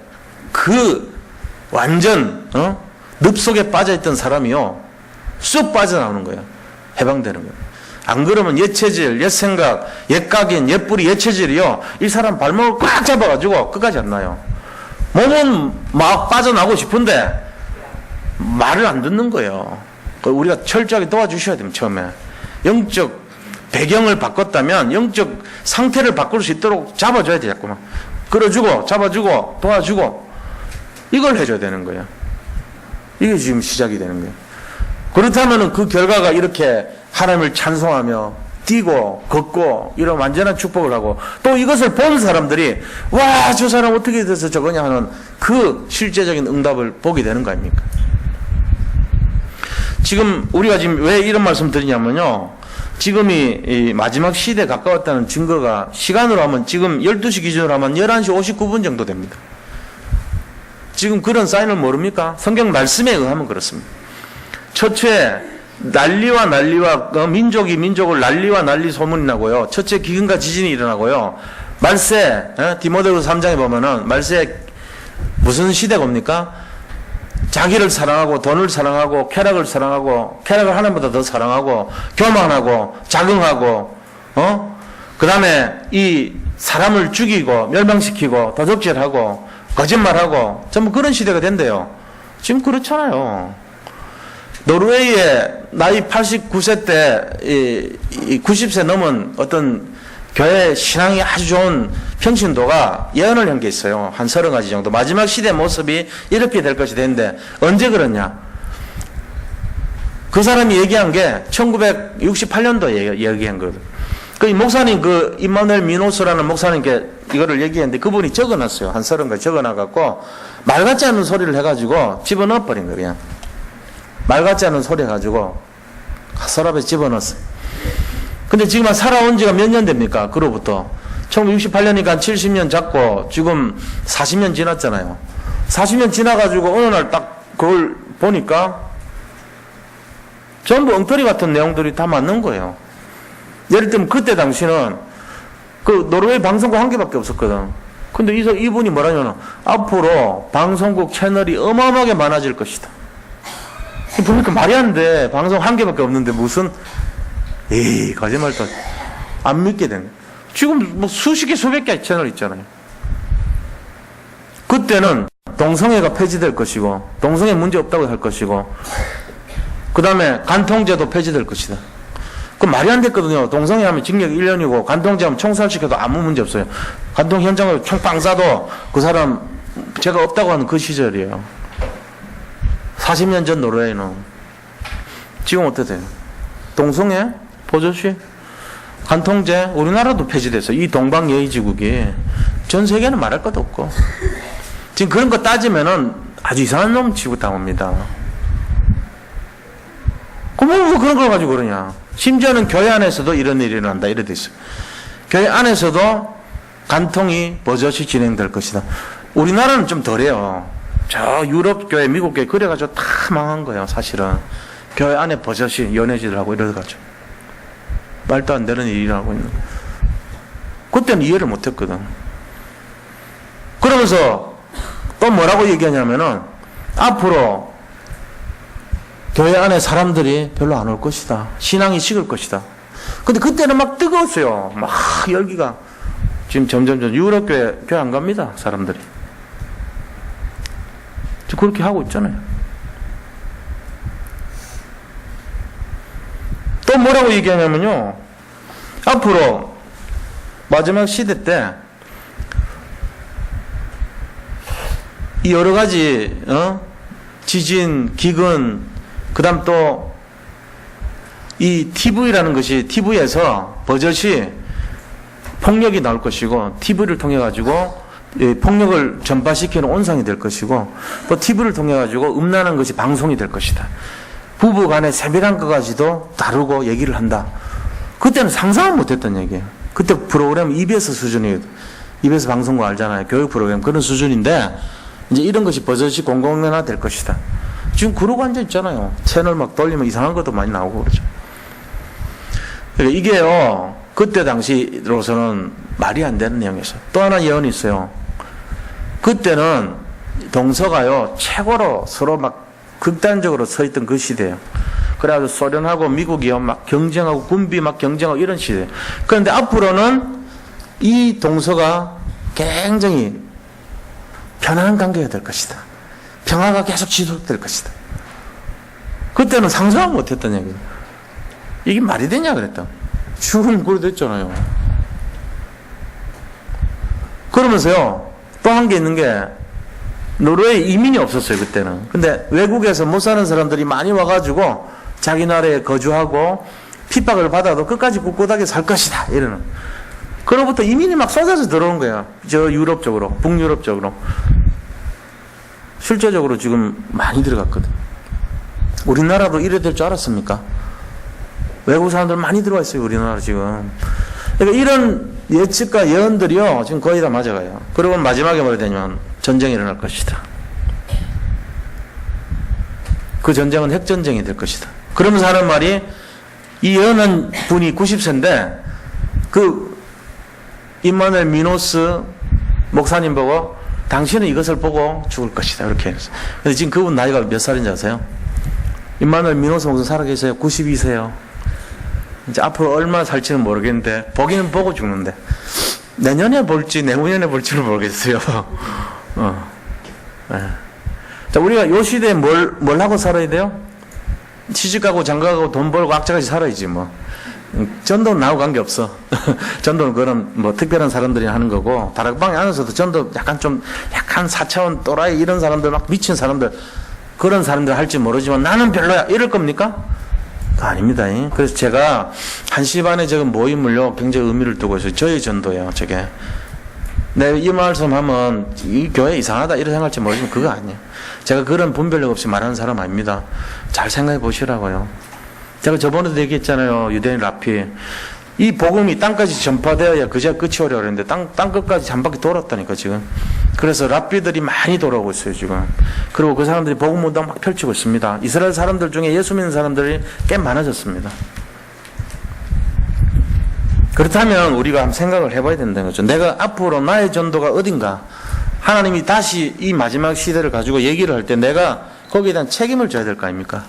그 완전 늪 속에 빠져있던 사람이요, 쑥 빠져나오는 거예요. 해방되는 거예요. 안 그러면 옛 체질, 옛 생각, 옛 각인, 옛 뿌리, 옛 체질이요, 이 사람 발목을 꽉 잡아가지고 끝까지 안 나요. 몸은 막 빠져나오고 싶은데 말을 안 듣는 거예요. 우리가 철저하게 도와주셔야 됩니다. 처음에 영적 배경을 바꿨다면 영적 상태를 바꿀 수 있도록 잡아줘야 돼. 자꾸만 끌어주고 잡아주고 도와주고 이걸 해줘야 되는 거예요. 이게 지금 시작이 되는 거예요. 그렇다면 그 결과가 이렇게 하나님을 찬송하며 뛰고 걷고 이런 완전한 축복을 하고, 또 이것을 본 사람들이 와, 저 사람 어떻게 돼서 저거냐 하는 그 실제적인 응답을 보게 되는 거 아닙니까? 지금 우리가 지금 왜 이런 말씀 드리냐면요, 지금이 이 마지막 시대에 가까웠다는 증거가 시간으로 하면 지금 12시 기준으로 하면 11시 59분 정도 됩니다. 지금 그런 사인을 모릅니까? 성경 말씀에 의하면 그렇습니다. 첫째, 난리와 민족이 민족을 난리와 난리 소문이 나고요. 첫째, 기근과 지진이 일어나고요. 말세, 디모데후서 3장에 보면은 말세 무슨 시대가 옵니까? 자기를 사랑하고 돈을 사랑하고 쾌락을 사랑하고 쾌락을 하나님보다 더 사랑하고 교만하고 자긍하고 그 다음에 이 사람을 죽이고 멸망시키고 도적질하고 거짓말하고 전부 그런 시대가 된대요. 지금 그렇잖아요. 노르웨이에 나이 89세 때 90세 넘은 어떤 교회 신앙이 아주 좋은 평신도가 예언을 한 게 있어요. 한 30가지 정도. 마지막 시대 모습이 이렇게 될 것이 되는데 언제 그러냐? 그 사람이 얘기한 게 1968년도에 얘기한 거거든. 그 목사님, 그 임마누엘 미노스라는 목사님께 이거를 얘기했는데 그분이 적어놨어요. 한 30가지 적어놔갖고 말 같지 않은 소리를 해가지고 집어넣어 버린 거예요. 그냥 말 같지 않은 소리 해가지고 서랍에 집어넣었어요. 근데 지금 살아온 지가 몇 년 됩니까? 그로부터 1968년이니까 70년 잡고 지금 40년 지났잖아요. 40년 지나가지고 어느 날 딱 그걸 보니까 전부 엉터리 같은 내용들이 다 맞는 거예요. 예를 들면 그때 당시는 그 노르웨이 방송국 한 개밖에 없었거든. 근데 이분이 뭐라냐면 앞으로 방송국 채널이 어마어마하게 많아질 것이다. 그러니까 말이 안 돼. 방송 한 개밖에 없는데 무슨 거짓말 또 안 믿게 된 거야. 지금 뭐 수십 개 수백 개 채널 있잖아요. 그때는 동성애가 폐지될 것이고 동성애 문제 없다고 할 것이고 그 다음에 간통죄도 폐지될 것이다. 그 말이 안 됐거든요. 동성애 하면 징역 1년이고 간통죄 하면 총살시켜도 아무 문제 없어요. 간통 현장으로 총빵 쏴도 그 사람 죄가 없다고 하는 그 시절이에요. 40년 전 노르웨이는. 지금 어떻게 돼요? 동성애? 보조시? 간통죄? 우리나라도 폐지됐어요. 이 동방예의지국이. 전 세계는 말할 것도 없고. 지금 그런 거 따지면은 아주 이상한 놈 취급당합니다. 그럼 뭐 그런 걸 가지고 그러냐. 심지어는 교회 안에서도 이런 일이 일어난다. 이래 돼 있어요. 교회 안에서도 간통이 버젓이 진행될 것이다. 우리나라는 좀 덜해요. 저 유럽 교회, 미국 교회 그래가지고 다 망한 거예요. 사실은 교회 안에 버젓이 연애질을 하고 이래가지고 말도 안 되는 일을 하고 있는 거예요. 그때는 이해를 못했거든. 그러면서 또 뭐라고 얘기하냐면은 앞으로 교회 안에 사람들이 별로 안 올 것이다. 신앙이 식을 것이다. 근데 그때는 막 뜨거웠어요. 막 열기가. 지금 점점 유럽 교회 안 갑니다. 사람들이. 그렇게 하고 있잖아요. 또 뭐라고 얘기하냐면요. 앞으로 마지막 시대 때 이 여러 가지 지진, 기근, 그 다음 또 이 TV라는 것이 TV에서 버젓이 폭력이 나올 것이고 TV를 통해 가지고 폭력을 전파시키는 온상이 될 것이고 또 TV를 통해 가지고 음란한 것이 방송이 될 것이다. 부부 간에 세밀한 것까지도 다루고 얘기를 한다. 그때는 상상을 못했던 얘기예요. 그때 프로그램 EBS 수준이에요. EBS 방송국 알잖아요. 교육 프로그램 그런 수준인데 이제 이런 것이 버젓이 공공연화 될 것이다. 지금 그러고 앉아 있잖아요. 채널 막 돌리면 이상한 것도 많이 나오고 그러죠. 그러니까 이게요. 그때 당시로서는 말이 안 되는 내용이었어요. 또 하나 예언이 있어요. 그때는 동서가요. 최고로 서로 막 극단적으로 서 있던 그 시대예요. 그래가지고 소련하고 미국이요. 막 경쟁하고 군비 막 경쟁하고 이런 시대예요. 그런데 앞으로는 이 동서가 굉장히 편안한 관계가 될 것이다. 평화가 계속 지속될 것이다. 그때는 상상을 못했던 얘기예요. 이게 말이 되냐 그랬다. 지금 그래 됐잖아요. 그러면서요. 또 한 게 있는 게 노르웨이 이민이 없었어요. 그때는. 근데 외국에서 못 사는 사람들이 많이 와가지고 자기 나라에 거주하고 핍박을 받아도 끝까지 꿋꿋하게 살 것이다. 이러는. 그로부터 이민이 막 쏟아져 들어온 거야. 저 유럽 쪽으로, 북유럽 쪽으로. 실제적으로 지금 많이 들어갔거든. 우리나라도 이래 될 줄 알았습니까? 외국 사람들 많이 들어와 있어요. 우리나라 지금. 그러니까 이런 예측과 예언들이요. 지금 거의 다 맞아가요. 그리고 마지막에 뭐라 되냐면 전쟁이 일어날 것이다. 그 전쟁은 핵전쟁이 될 것이다. 그러면서 하는 말이 이 예언한 분이 90세인데 그 임마누엘 미노스 목사님 보고 당신은 이것을 보고 죽을 것이다. 이렇게 했어요. 근데 지금 그분 나이가 몇 살인지 아세요? 임마누엘 미노스 목사 살아계세요. 92세요. 이제 앞으로 얼마나 살지는 모르겠는데, 보기는 보고 죽는데, 내년에 볼지, 내후년에 볼지는 모르겠어요. 네. 자, 우리가 요 시대에 뭘 하고 살아야 돼요? 시집가고 장가가고 돈 벌고 악자같이 살아야지, 뭐. 전도는 나하고 관계없어. 전도는 그런 뭐 특별한 사람들이 하는 거고, 다락방에 안에서도 전도 약간 4차원 또라이 이런 사람들, 막 미친 사람들, 그런 사람들 할지 모르지만 나는 별로야. 이럴 겁니까? 아닙니다. 그래서 제가 1시 반에 지금 모임을요, 굉장히 의미를 두고 있어요. 저희 전도예요, 저게. 내가 이 말씀 하면 이 교회 이상하다 이런 생각할지 모르지만 그거 아니에요. 제가 그런 분별력 없이 말하는 사람 아닙니다. 잘 생각해 보시라고요. 제가 저번에도 얘기했잖아요. 유대인 라피. 이 복음이 땅까지 전파되어야 그제야 끝이 오려고 그랬는데 땅 끝까지 한 바퀴 돌았다니까 지금. 그래서 랍비들이 많이 돌아오고 있어요 지금. 그리고 그 사람들이 복음 운동 막 펼치고 있습니다. 이스라엘 사람들 중에 예수 믿는 사람들이 꽤 많아졌습니다. 그렇다면 우리가 한번 생각을 해봐야 된다는 거죠. 내가 앞으로 나의 전도가 어딘가, 하나님이 다시 이 마지막 시대를 가지고 얘기를 할 때 내가 거기에 대한 책임을 져야 될 거 아닙니까?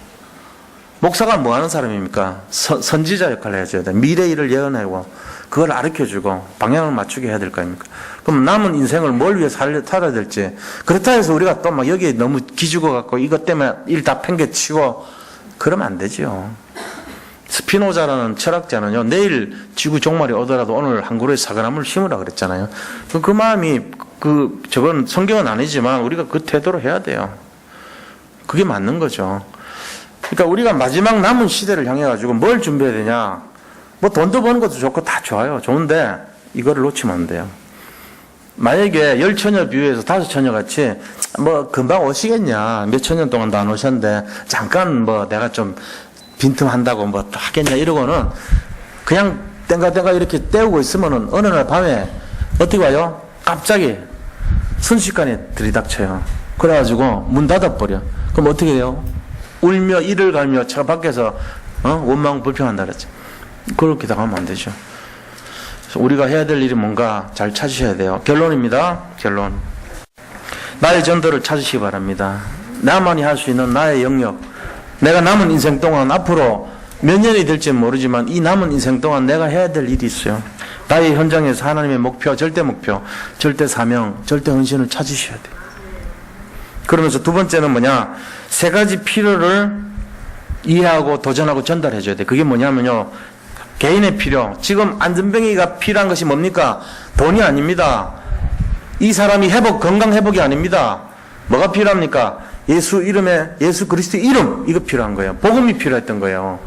목사가 뭐 하는 사람입니까? 선지자 역할을 해줘야 돼. 미래의 일을 예언하고 그걸 가르쳐주고 방향을 맞추게 해야 될 거 아닙니까? 그럼 남은 인생을 뭘 위해 살아야 될지. 그렇다 해서 우리가 또 막 여기에 너무 기죽어 갖고 이것 때문에 일 다 팽개치고 그러면 안 되지요. 스피노자라는 철학자는요, 내일 지구 종말이 오더라도 오늘 한 그루의 사과나무를 심으라 그랬잖아요. 그 마음이 저건 성경은 아니지만 우리가 그 태도로 해야 돼요. 그게 맞는 거죠. 그러니까 우리가 마지막 남은 시대를 향해 가지고 뭘 준비해야 되냐? 뭐 돈도 버는 것도 좋고 다 좋아요. 좋은데 이거를 놓치면 안 돼요. 만약에 10처녀 비유해서 5처녀 같이 뭐 금방 오시겠냐? 몇 천 년 동안도 안 오셨는데 잠깐 뭐 내가 좀 빈틈한다고 뭐 하겠냐 이러고는 그냥 땡가땡가 이렇게 때우고 있으면은 어느 날 밤에 어떻게 와요? 갑자기 순식간에 들이닥쳐요. 그래가지고 문 닫아버려. 그럼 어떻게 돼요? 울며 이를 갈며 차 밖에서 원망 불평한다 그랬죠. 그렇게 당하면 안 되죠. 그래서 우리가 해야 될 일이 뭔가 잘 찾으셔야 돼요. 결론입니다. 결론. 나의 전도를 찾으시기 바랍니다. 나만이 할 수 있는 나의 영역. 내가 남은 인생 동안 앞으로 몇 년이 될지는 모르지만 이 남은 인생 동안 내가 해야 될 일이 있어요. 나의 현장에서 하나님의 목표, 절대 사명, 절대 헌신을 찾으셔야 돼요. 그러면서 두 번째는 뭐냐? 세 가지 필요를 이해하고 도전하고 전달해 줘야 돼. 그게 뭐냐면요, 개인의 필요. 지금 안전병이가 필요한 것이 뭡니까? 돈이 아닙니다. 이 사람이 건강 회복이 아닙니다. 뭐가 필요합니까? 예수 이름에, 예수 그리스도의 이름, 이거 필요한 거예요. 복음이 필요했던 거예요.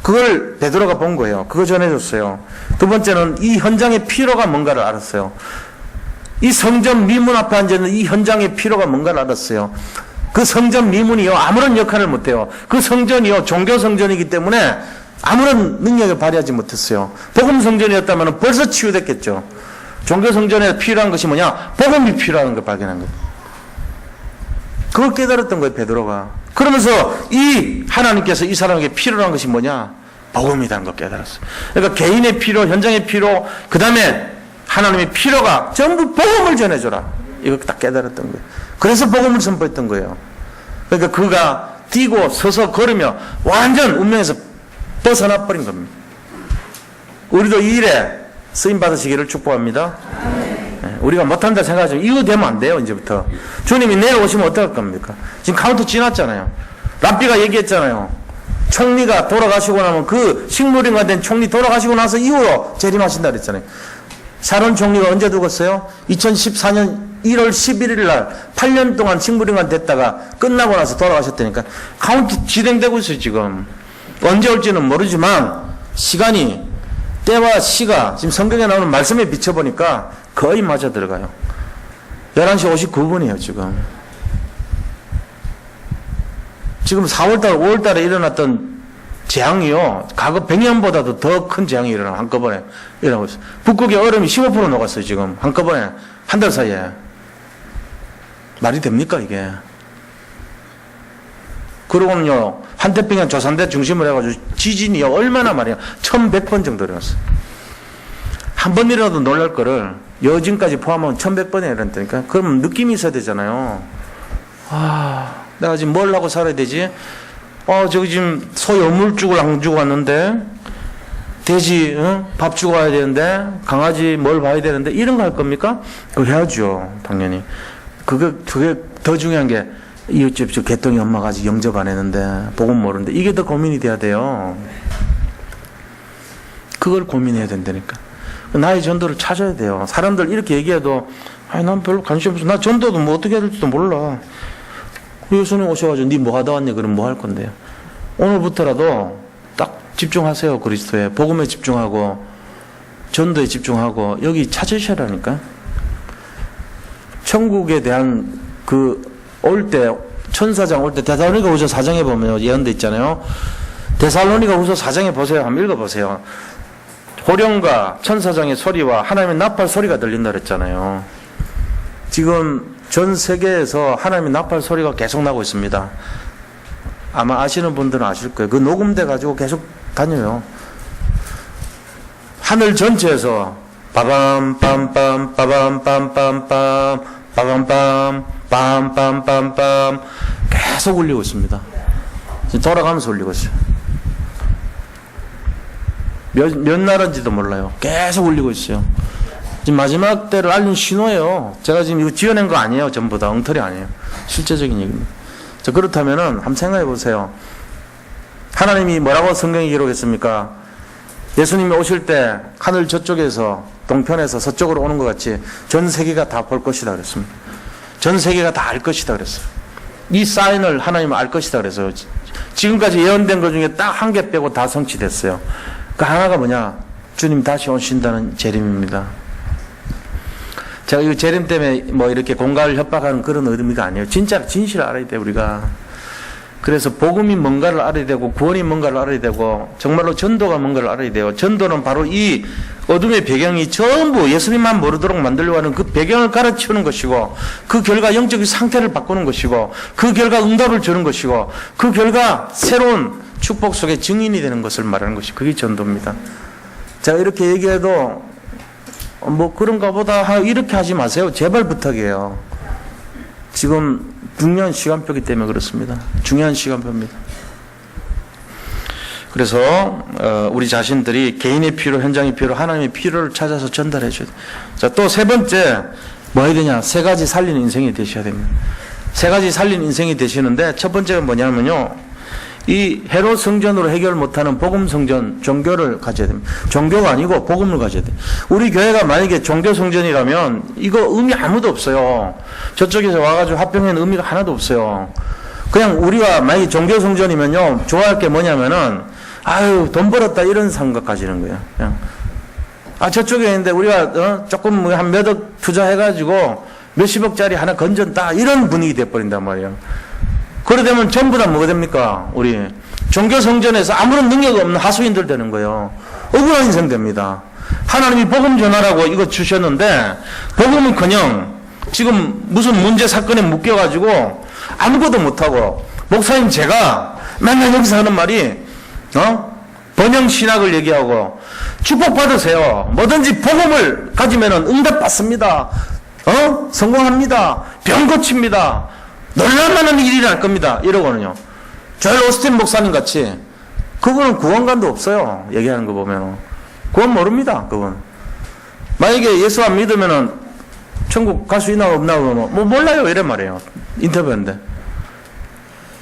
그걸 베드로가 본 거예요. 그거 전해줬어요. 두 번째는 이 현장의 필요가 뭔가를 알았어요. 이 성전 미문 앞에 앉아있는 이 현장의 필요가 뭔가를 알았어요. 그 성전 미문이요, 아무런 역할을 못해요. 그 성전이요, 종교 성전이기 때문에 아무런 능력을 발휘하지 못했어요. 복음 성전이었다면 벌써 치유됐겠죠. 종교 성전에 필요한 것이 뭐냐? 복음이 필요한 걸 발견한 거예요. 그걸 깨달았던 거예요, 베드로가. 그러면서 이 하나님께서 이 사람에게 필요한 것이 뭐냐? 복음이라는 걸 깨달았어요. 그러니까 개인의 필요, 현장의 필요, 그 다음에 하나님의 필요가 전부 복음을 전해줘라. 이거 딱 깨달았던 거예요. 그래서 복음을 선포했던 거예요. 그러니까 그가 뛰고 서서 걸으며 완전 운명에서 벗어나 버린 겁니다. 우리도 이 일에 쓰임 받으시기를 축복합니다. 우리가 못한다 생각하지만 이거 되면 안 돼요. 이제부터 주님이 내일 오시면 어떡할 겁니까? 지금 카운트 지났잖아요. 랍비가 얘기했잖아요. 총리가 돌아가시고 나면 그 식물인간 된 총리 돌아가시고 나서 이후로 재림하신다 그랬잖아요. 샤론 총리가 언제 죽었어요? 2014년 1월 11일 날 8년 동안 식물인간 됐다가 끝나고 나서 돌아가셨다니까. 카운트 진행되고 있어요 지금. 언제 올지는 모르지만 시간이, 때와 시가 지금 성경에 나오는 말씀에 비춰보니까 거의 맞아 들어가요. 11시 59분이에요 지금. 지금 4월달 5월달에 일어났던 재앙이요, 과거 100년보다도 더 큰 재앙이 한꺼번에 일어나고 있어요. 북극의 얼음이 15% 녹았어요 지금 한꺼번에 한 달 사이에. 말이 됩니까 이게? 그러고는요, 한태평양 조산대 중심으로 해가지고 지진이요 얼마나 말이야 1100번 정도 일어났어요. 한 번 일어나도 놀랄 거를 여진까지 포함하면 1100번이 일어났다니까. 그럼 느낌이 있어야 되잖아요. 내가 지금 뭘 하고 살아야 되지? 저기 지금 소 여물죽을 안 주고 왔는데 돼지 밥 주고 와야 되는데 강아지 뭘 봐야 되는데 이런 거 할 겁니까? 그거 해야죠. 당연히. 그게 더 중요한 게 이웃집 저 개똥이 엄마가 아직 영접 안 했는데 복음 모르는데 이게 더 고민이 돼야 돼요. 그걸 고민해야 된다니까. 나의 전도를 찾아야 돼요. 사람들 이렇게 얘기해도 난 별로 관심 없어. 나 전도도 뭐 어떻게 해야 될지도 몰라. 예수님 오셔가지고 니 뭐 하다 왔니? 그럼 뭐 할 건데요? 오늘부터라도 딱 집중하세요. 그리스도에. 복음에 집중하고 전도에 집중하고 여기 찾으시라니까. 천국에 대한 올 때 천사장 올 때 데살로니가 후서 4장에 보면 예언돼 있잖아요. 데살로니가 후서 4장에 보세요. 한번 읽어보세요. 호령과 천사장의 소리와 하나님의 나팔 소리가 들린다 그랬잖아요. 지금 전 세계에서 하나님의 나팔 소리가 계속 나고 있습니다. 아마 아시는 분들은 아실 거예요. 그 녹음돼 가지고 계속 다녀요. 하늘 전체에서 빠밤 빰빰 빠밤 빰빰 빰 빠밤 빰 빰빰빰빰 계속 울리고 있습니다. 지금 돌아가면서 울리고 있어요. 몇 나라인지도 몰라요. 계속 울리고 있어요. 지금 마지막 때를 알린 신호예요. 제가 지금 이거 지어낸 거 아니에요. 전부 다 엉터리 아니에요. 실제적인 얘기입니다. 자, 그렇다면은 한번 생각해 보세요. 하나님이 뭐라고 성경에 기록했습니까? 예수님이 오실 때 하늘 저쪽에서 동편에서 서쪽으로 오는 것 같이 전 세계가 다 볼 것이다 그랬습니다. 전 세계가 다 알 것이다 그랬어요. 이 사인을 하나님은 알 것이다 그랬어요. 지금까지 예언된 것 중에 딱 한 개 빼고 다 성취됐어요. 그 하나가 뭐냐? 주님 다시 오신다는 재림입니다. 제가 이 재림 때문에 뭐 이렇게 공갈을 협박하는 그런 의미가 아니에요. 진짜 진실을 알아야 돼, 우리가. 그래서 복음이 뭔가를 알아야 되고, 구원이 뭔가를 알아야 되고, 정말로 전도가 뭔가를 알아야 돼요. 전도는 바로 이 어둠의 배경이 전부 예수님만 모르도록 만들려고 하는 그 배경을 가르치는 것이고, 그 결과 영적인 상태를 바꾸는 것이고, 그 결과 응답을 주는 것이고, 그 결과 새로운 축복 속에 증인이 되는 것을 말하는 것이 그게 전도입니다. 제가 이렇게 얘기해도 뭐 그런가 보다 이렇게 하지 마세요. 제발 부탁이에요. 지금 중요한 시간표이기 때문에 그렇습니다. 중요한 시간표입니다. 그래서 우리 자신들이 개인의 필요, 현장의 필요, 하나님의 필요를 찾아서 전달해 줘야 돼요. 자, 또 세 번째 뭐 해야 되냐? 세 가지 살리는 인생이 되셔야 됩니다. 세 가지 살리는 인생이 되시는데 첫 번째가 뭐냐면요. 이 헤롯 성전으로 해결 못하는 복음 성전 종교를 가져야 됩니다. 종교가 아니고 복음을 가져야 돼요. 우리 교회가 만약에 종교 성전이라면 이거 의미 아무도 없어요. 저쪽에서 와가지고 합병에는 의미가 하나도 없어요. 그냥 우리가 만약에 종교 성전이면요 좋아할 게 뭐냐면은 아유 돈 벌었다 이런 생각 가지는 거예요. 그냥 저쪽에 있는데 우리가 조금 한 몇 억 투자해가지고 몇십억짜리 하나 건졌다 이런 분위기 돼버린단 말이에요. 그러되면 전부 다 뭐가 됩니까? 우리 종교 성전에서 아무런 능력 없는 하수인들 되는 거예요. 억울한 인생 됩니다. 하나님이 복음 전하라고 이거 주셨는데 복음은커녕 지금 무슨 문제 사건에 묶여가지고 아무것도 못하고 목사님 제가 맨날 여기서 하는 말이 번영 신학을 얘기하고 축복 받으세요. 뭐든지 복음을 가지면은 응답 받습니다. 성공합니다. 병 고칩니다. 놀랄만한 일이 날 겁니다. 이러거든요. 조엘 오스틴 목사님 같이. 그분은 구원관도 없어요. 얘기하는 거 보면. 구원 모릅니다. 그분. 만약에 예수 안 믿으면은 천국 갈 수 있나 없나 뭐 몰라요. 이런 말이에요. 인터뷰인데.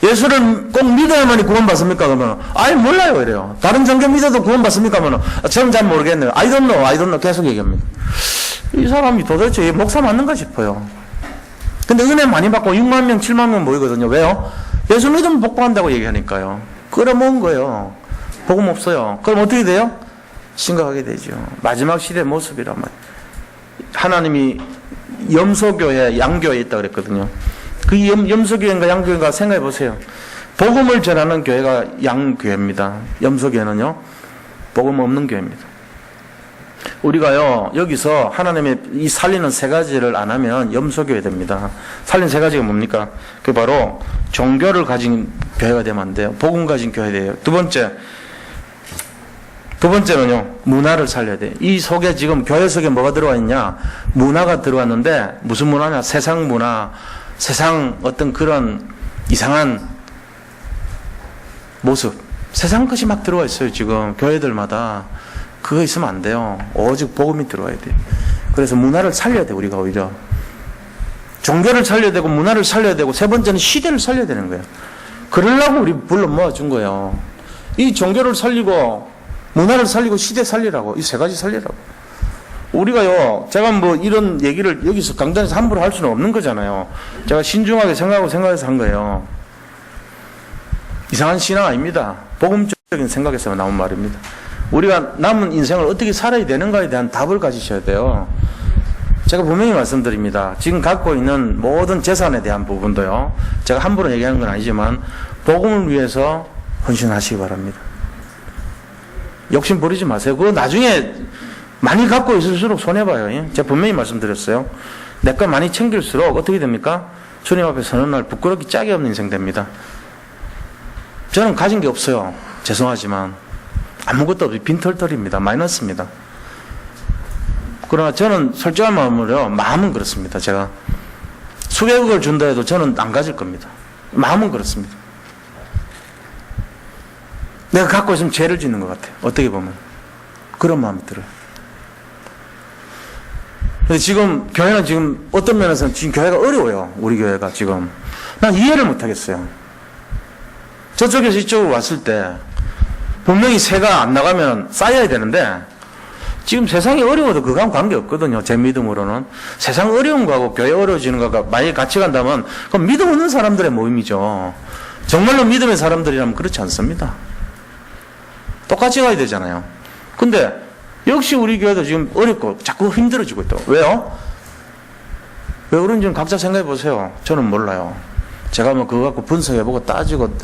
예수를 꼭 믿어야만이 구원 받습니까? 그러면 아예 몰라요. 이래요. 다른 종교 믿어도 구원 받습니까? 그러면 저는 잘 모르겠네요. I don't know 계속 얘기합니다. 이 사람이 도대체 목사 맞는가 싶어요. 근데 은혜 많이 받고 6만 명, 7만 명 모이거든요. 왜요? 예수 믿으면 복 받는다고 얘기하니까요. 끌어모은 거예요. 복음 없어요. 그럼 어떻게 돼요? 심각하게 되죠. 마지막 시대의 모습이란 말이에요. 하나님이 염소교회, 양교회에 있다 그랬거든요. 그 염소교회인가 양교회인가 생각해 보세요. 복음을 전하는 교회가 양교회입니다. 염소교회는요, 복음 없는 교회입니다. 우리가요 여기서 하나님의 이 살리는 세 가지를 안 하면 염소교회 됩니다. 살리는 세 가지가 뭡니까? 그 바로 종교를 가진 교회가 되면 안 돼요. 복음 가진 교회 돼요. 두 번째는요 문화를 살려야 돼요. 이 속에 지금 교회 속에 뭐가 들어와 있냐? 문화가 들어왔는데 무슨 문화냐? 세상 문화, 세상 어떤 그런 이상한 모습, 세상 것이 막 들어와 있어요. 지금 교회들마다. 그거 있으면 안 돼요. 오직 복음이 들어와야 돼요. 그래서 문화를 살려야 돼, 우리가 오히려. 종교를 살려야 되고, 문화를 살려야 되고, 세 번째는 시대를 살려야 되는 거예요. 그러려고 우리 불러 모아준 거예요. 이 종교를 살리고, 문화를 살리고, 시대 살리라고. 이 세 가지 살리라고. 우리가요, 제가 뭐 이런 얘기를 여기서 강단에서 함부로 할 수는 없는 거잖아요. 제가 신중하게 생각해서 한 거예요. 이상한 신앙 아닙니다. 복음적인 생각에서 나온 말입니다. 우리가 남은 인생을 어떻게 살아야 되는가에 대한 답을 가지셔야 돼요. 제가 분명히 말씀드립니다. 지금 갖고 있는 모든 재산에 대한 부분도요, 제가 함부로 얘기하는 건 아니지만 복음을 위해서 헌신하시기 바랍니다. 욕심 부리지 마세요. 그거 나중에 많이 갖고 있을수록 손해봐요. 제가 분명히 말씀드렸어요. 내 거 많이 챙길수록 어떻게 됩니까? 주님 앞에 서는 날 부끄럽기 짝이 없는 인생 됩니다. 저는 가진 게 없어요. 죄송하지만 아무것도 없이 빈털털입니다. 마이너스입니다. 그러나 저는 솔직한 마음으로요, 마음은 그렇습니다. 제가 수백억을 준다 해도 저는 안 가질 겁니다. 마음은 그렇습니다. 내가 갖고 있으면 죄를 짓는 것 같아요. 어떻게 보면 그런 마음이 들어요. 근데 지금 교회는 지금 어떤 면에서는 지금 교회가 어려워요. 우리 교회가 지금 난 이해를 못 하겠어요. 저쪽에서 이쪽으로 왔을 때 분명히 새가 안 나가면 쌓여야 되는데 지금 세상이 어려워도 그거랑 관계없거든요. 제 믿음으로는. 세상 어려운 거하고 교회 어려워지는 거가 만약에 같이 간다면 그건 믿음 없는 사람들의 모임이죠. 정말로 믿음의 사람들이라면 그렇지 않습니다. 똑같이 가야 되잖아요. 근데 역시 우리 교회도 지금 어렵고 자꾸 힘들어지고 있다고. 왜요? 왜 그런지는 각자 생각해 보세요. 저는 몰라요. 제가 뭐 그거 갖고 분석해보고 따지고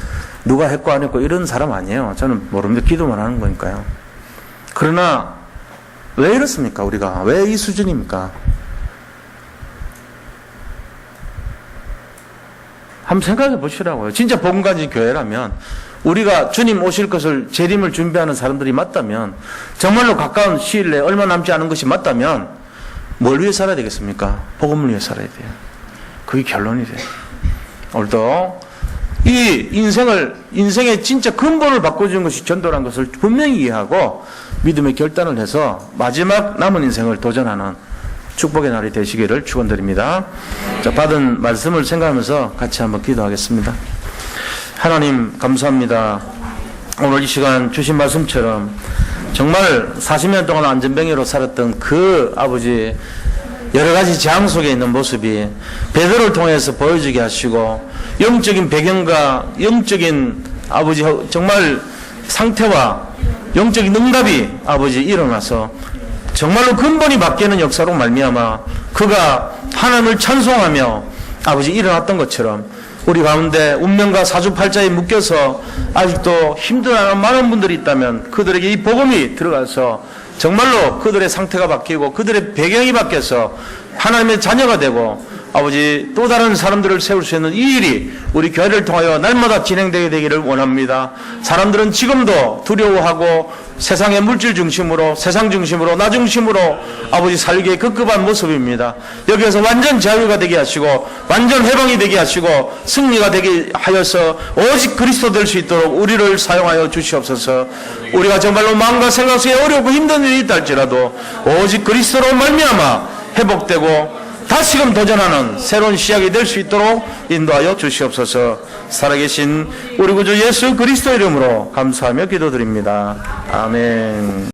누가 했고 안 했고 이런 사람 아니에요. 저는 모릅니다. 기도만 하는 거니까요. 그러나 왜 이렇습니까? 우리가 왜 이 수준입니까? 한번 생각해 보시라고요. 진짜 복음 가진 교회라면, 우리가 주님 오실 것을 재림을 준비하는 사람들이 맞다면, 정말로 가까운 시일 내에 얼마 남지 않은 것이 맞다면 뭘 위해 살아야 되겠습니까? 복음을 위해 살아야 돼요. 그게 결론이 돼요. 오늘도 이 인생의 진짜 근본을 바꿔주는 것이 전도라는 것을 분명히 이해하고 믿음의 결단을 해서 마지막 남은 인생을 도전하는 축복의 날이 되시기를 축원드립니다. 자, 받은 말씀을 생각하면서 같이 한번 기도하겠습니다. 하나님 감사합니다. 오늘 이 시간 주신 말씀처럼 정말 40년 동안 안전병이로 살았던 그 아버지 여러 가지 재앙 속에 있는 모습이 베드로를 통해서 보여지게 하시고, 영적인 배경과 영적인 아버지 정말 상태와 영적인 응답이 아버지 일어나서 정말로 근본이 바뀌는 역사로 말미암아 그가 하나님을 찬송하며 아버지 일어났던 것처럼 우리 가운데 운명과 사주팔자에 묶여서 아직도 힘들어하는 많은 분들이 있다면 그들에게 이 복음이 들어가서 정말로 그들의 상태가 바뀌고 그들의 배경이 바뀌어서 하나님의 자녀가 되고 아버지 또 다른 사람들을 세울 수 있는 이 일이 우리 교회를 통하여 날마다 진행되게 되기를 원합니다. 사람들은 지금도 두려워하고 세상의 물질 중심으로, 세상 중심으로, 나 중심으로 아버지 살기에 급급한 모습입니다. 여기에서 완전 자유가 되게 하시고 완전 해방이 되게 하시고 승리가 되게 하여서 오직 그리스도 될 수 있도록 우리를 사용하여 주시옵소서. 우리가 정말로 마음과 생각 속에 어렵고 힘든 일이 있다 할지라도 오직 그리스도로 말미암아 회복되고 다시금 도전하는 새로운 시작이 될 수 있도록 인도하여 주시옵소서. 살아계신 우리 구주 예수 그리스도 이름으로 감사하며 기도드립니다. 아멘.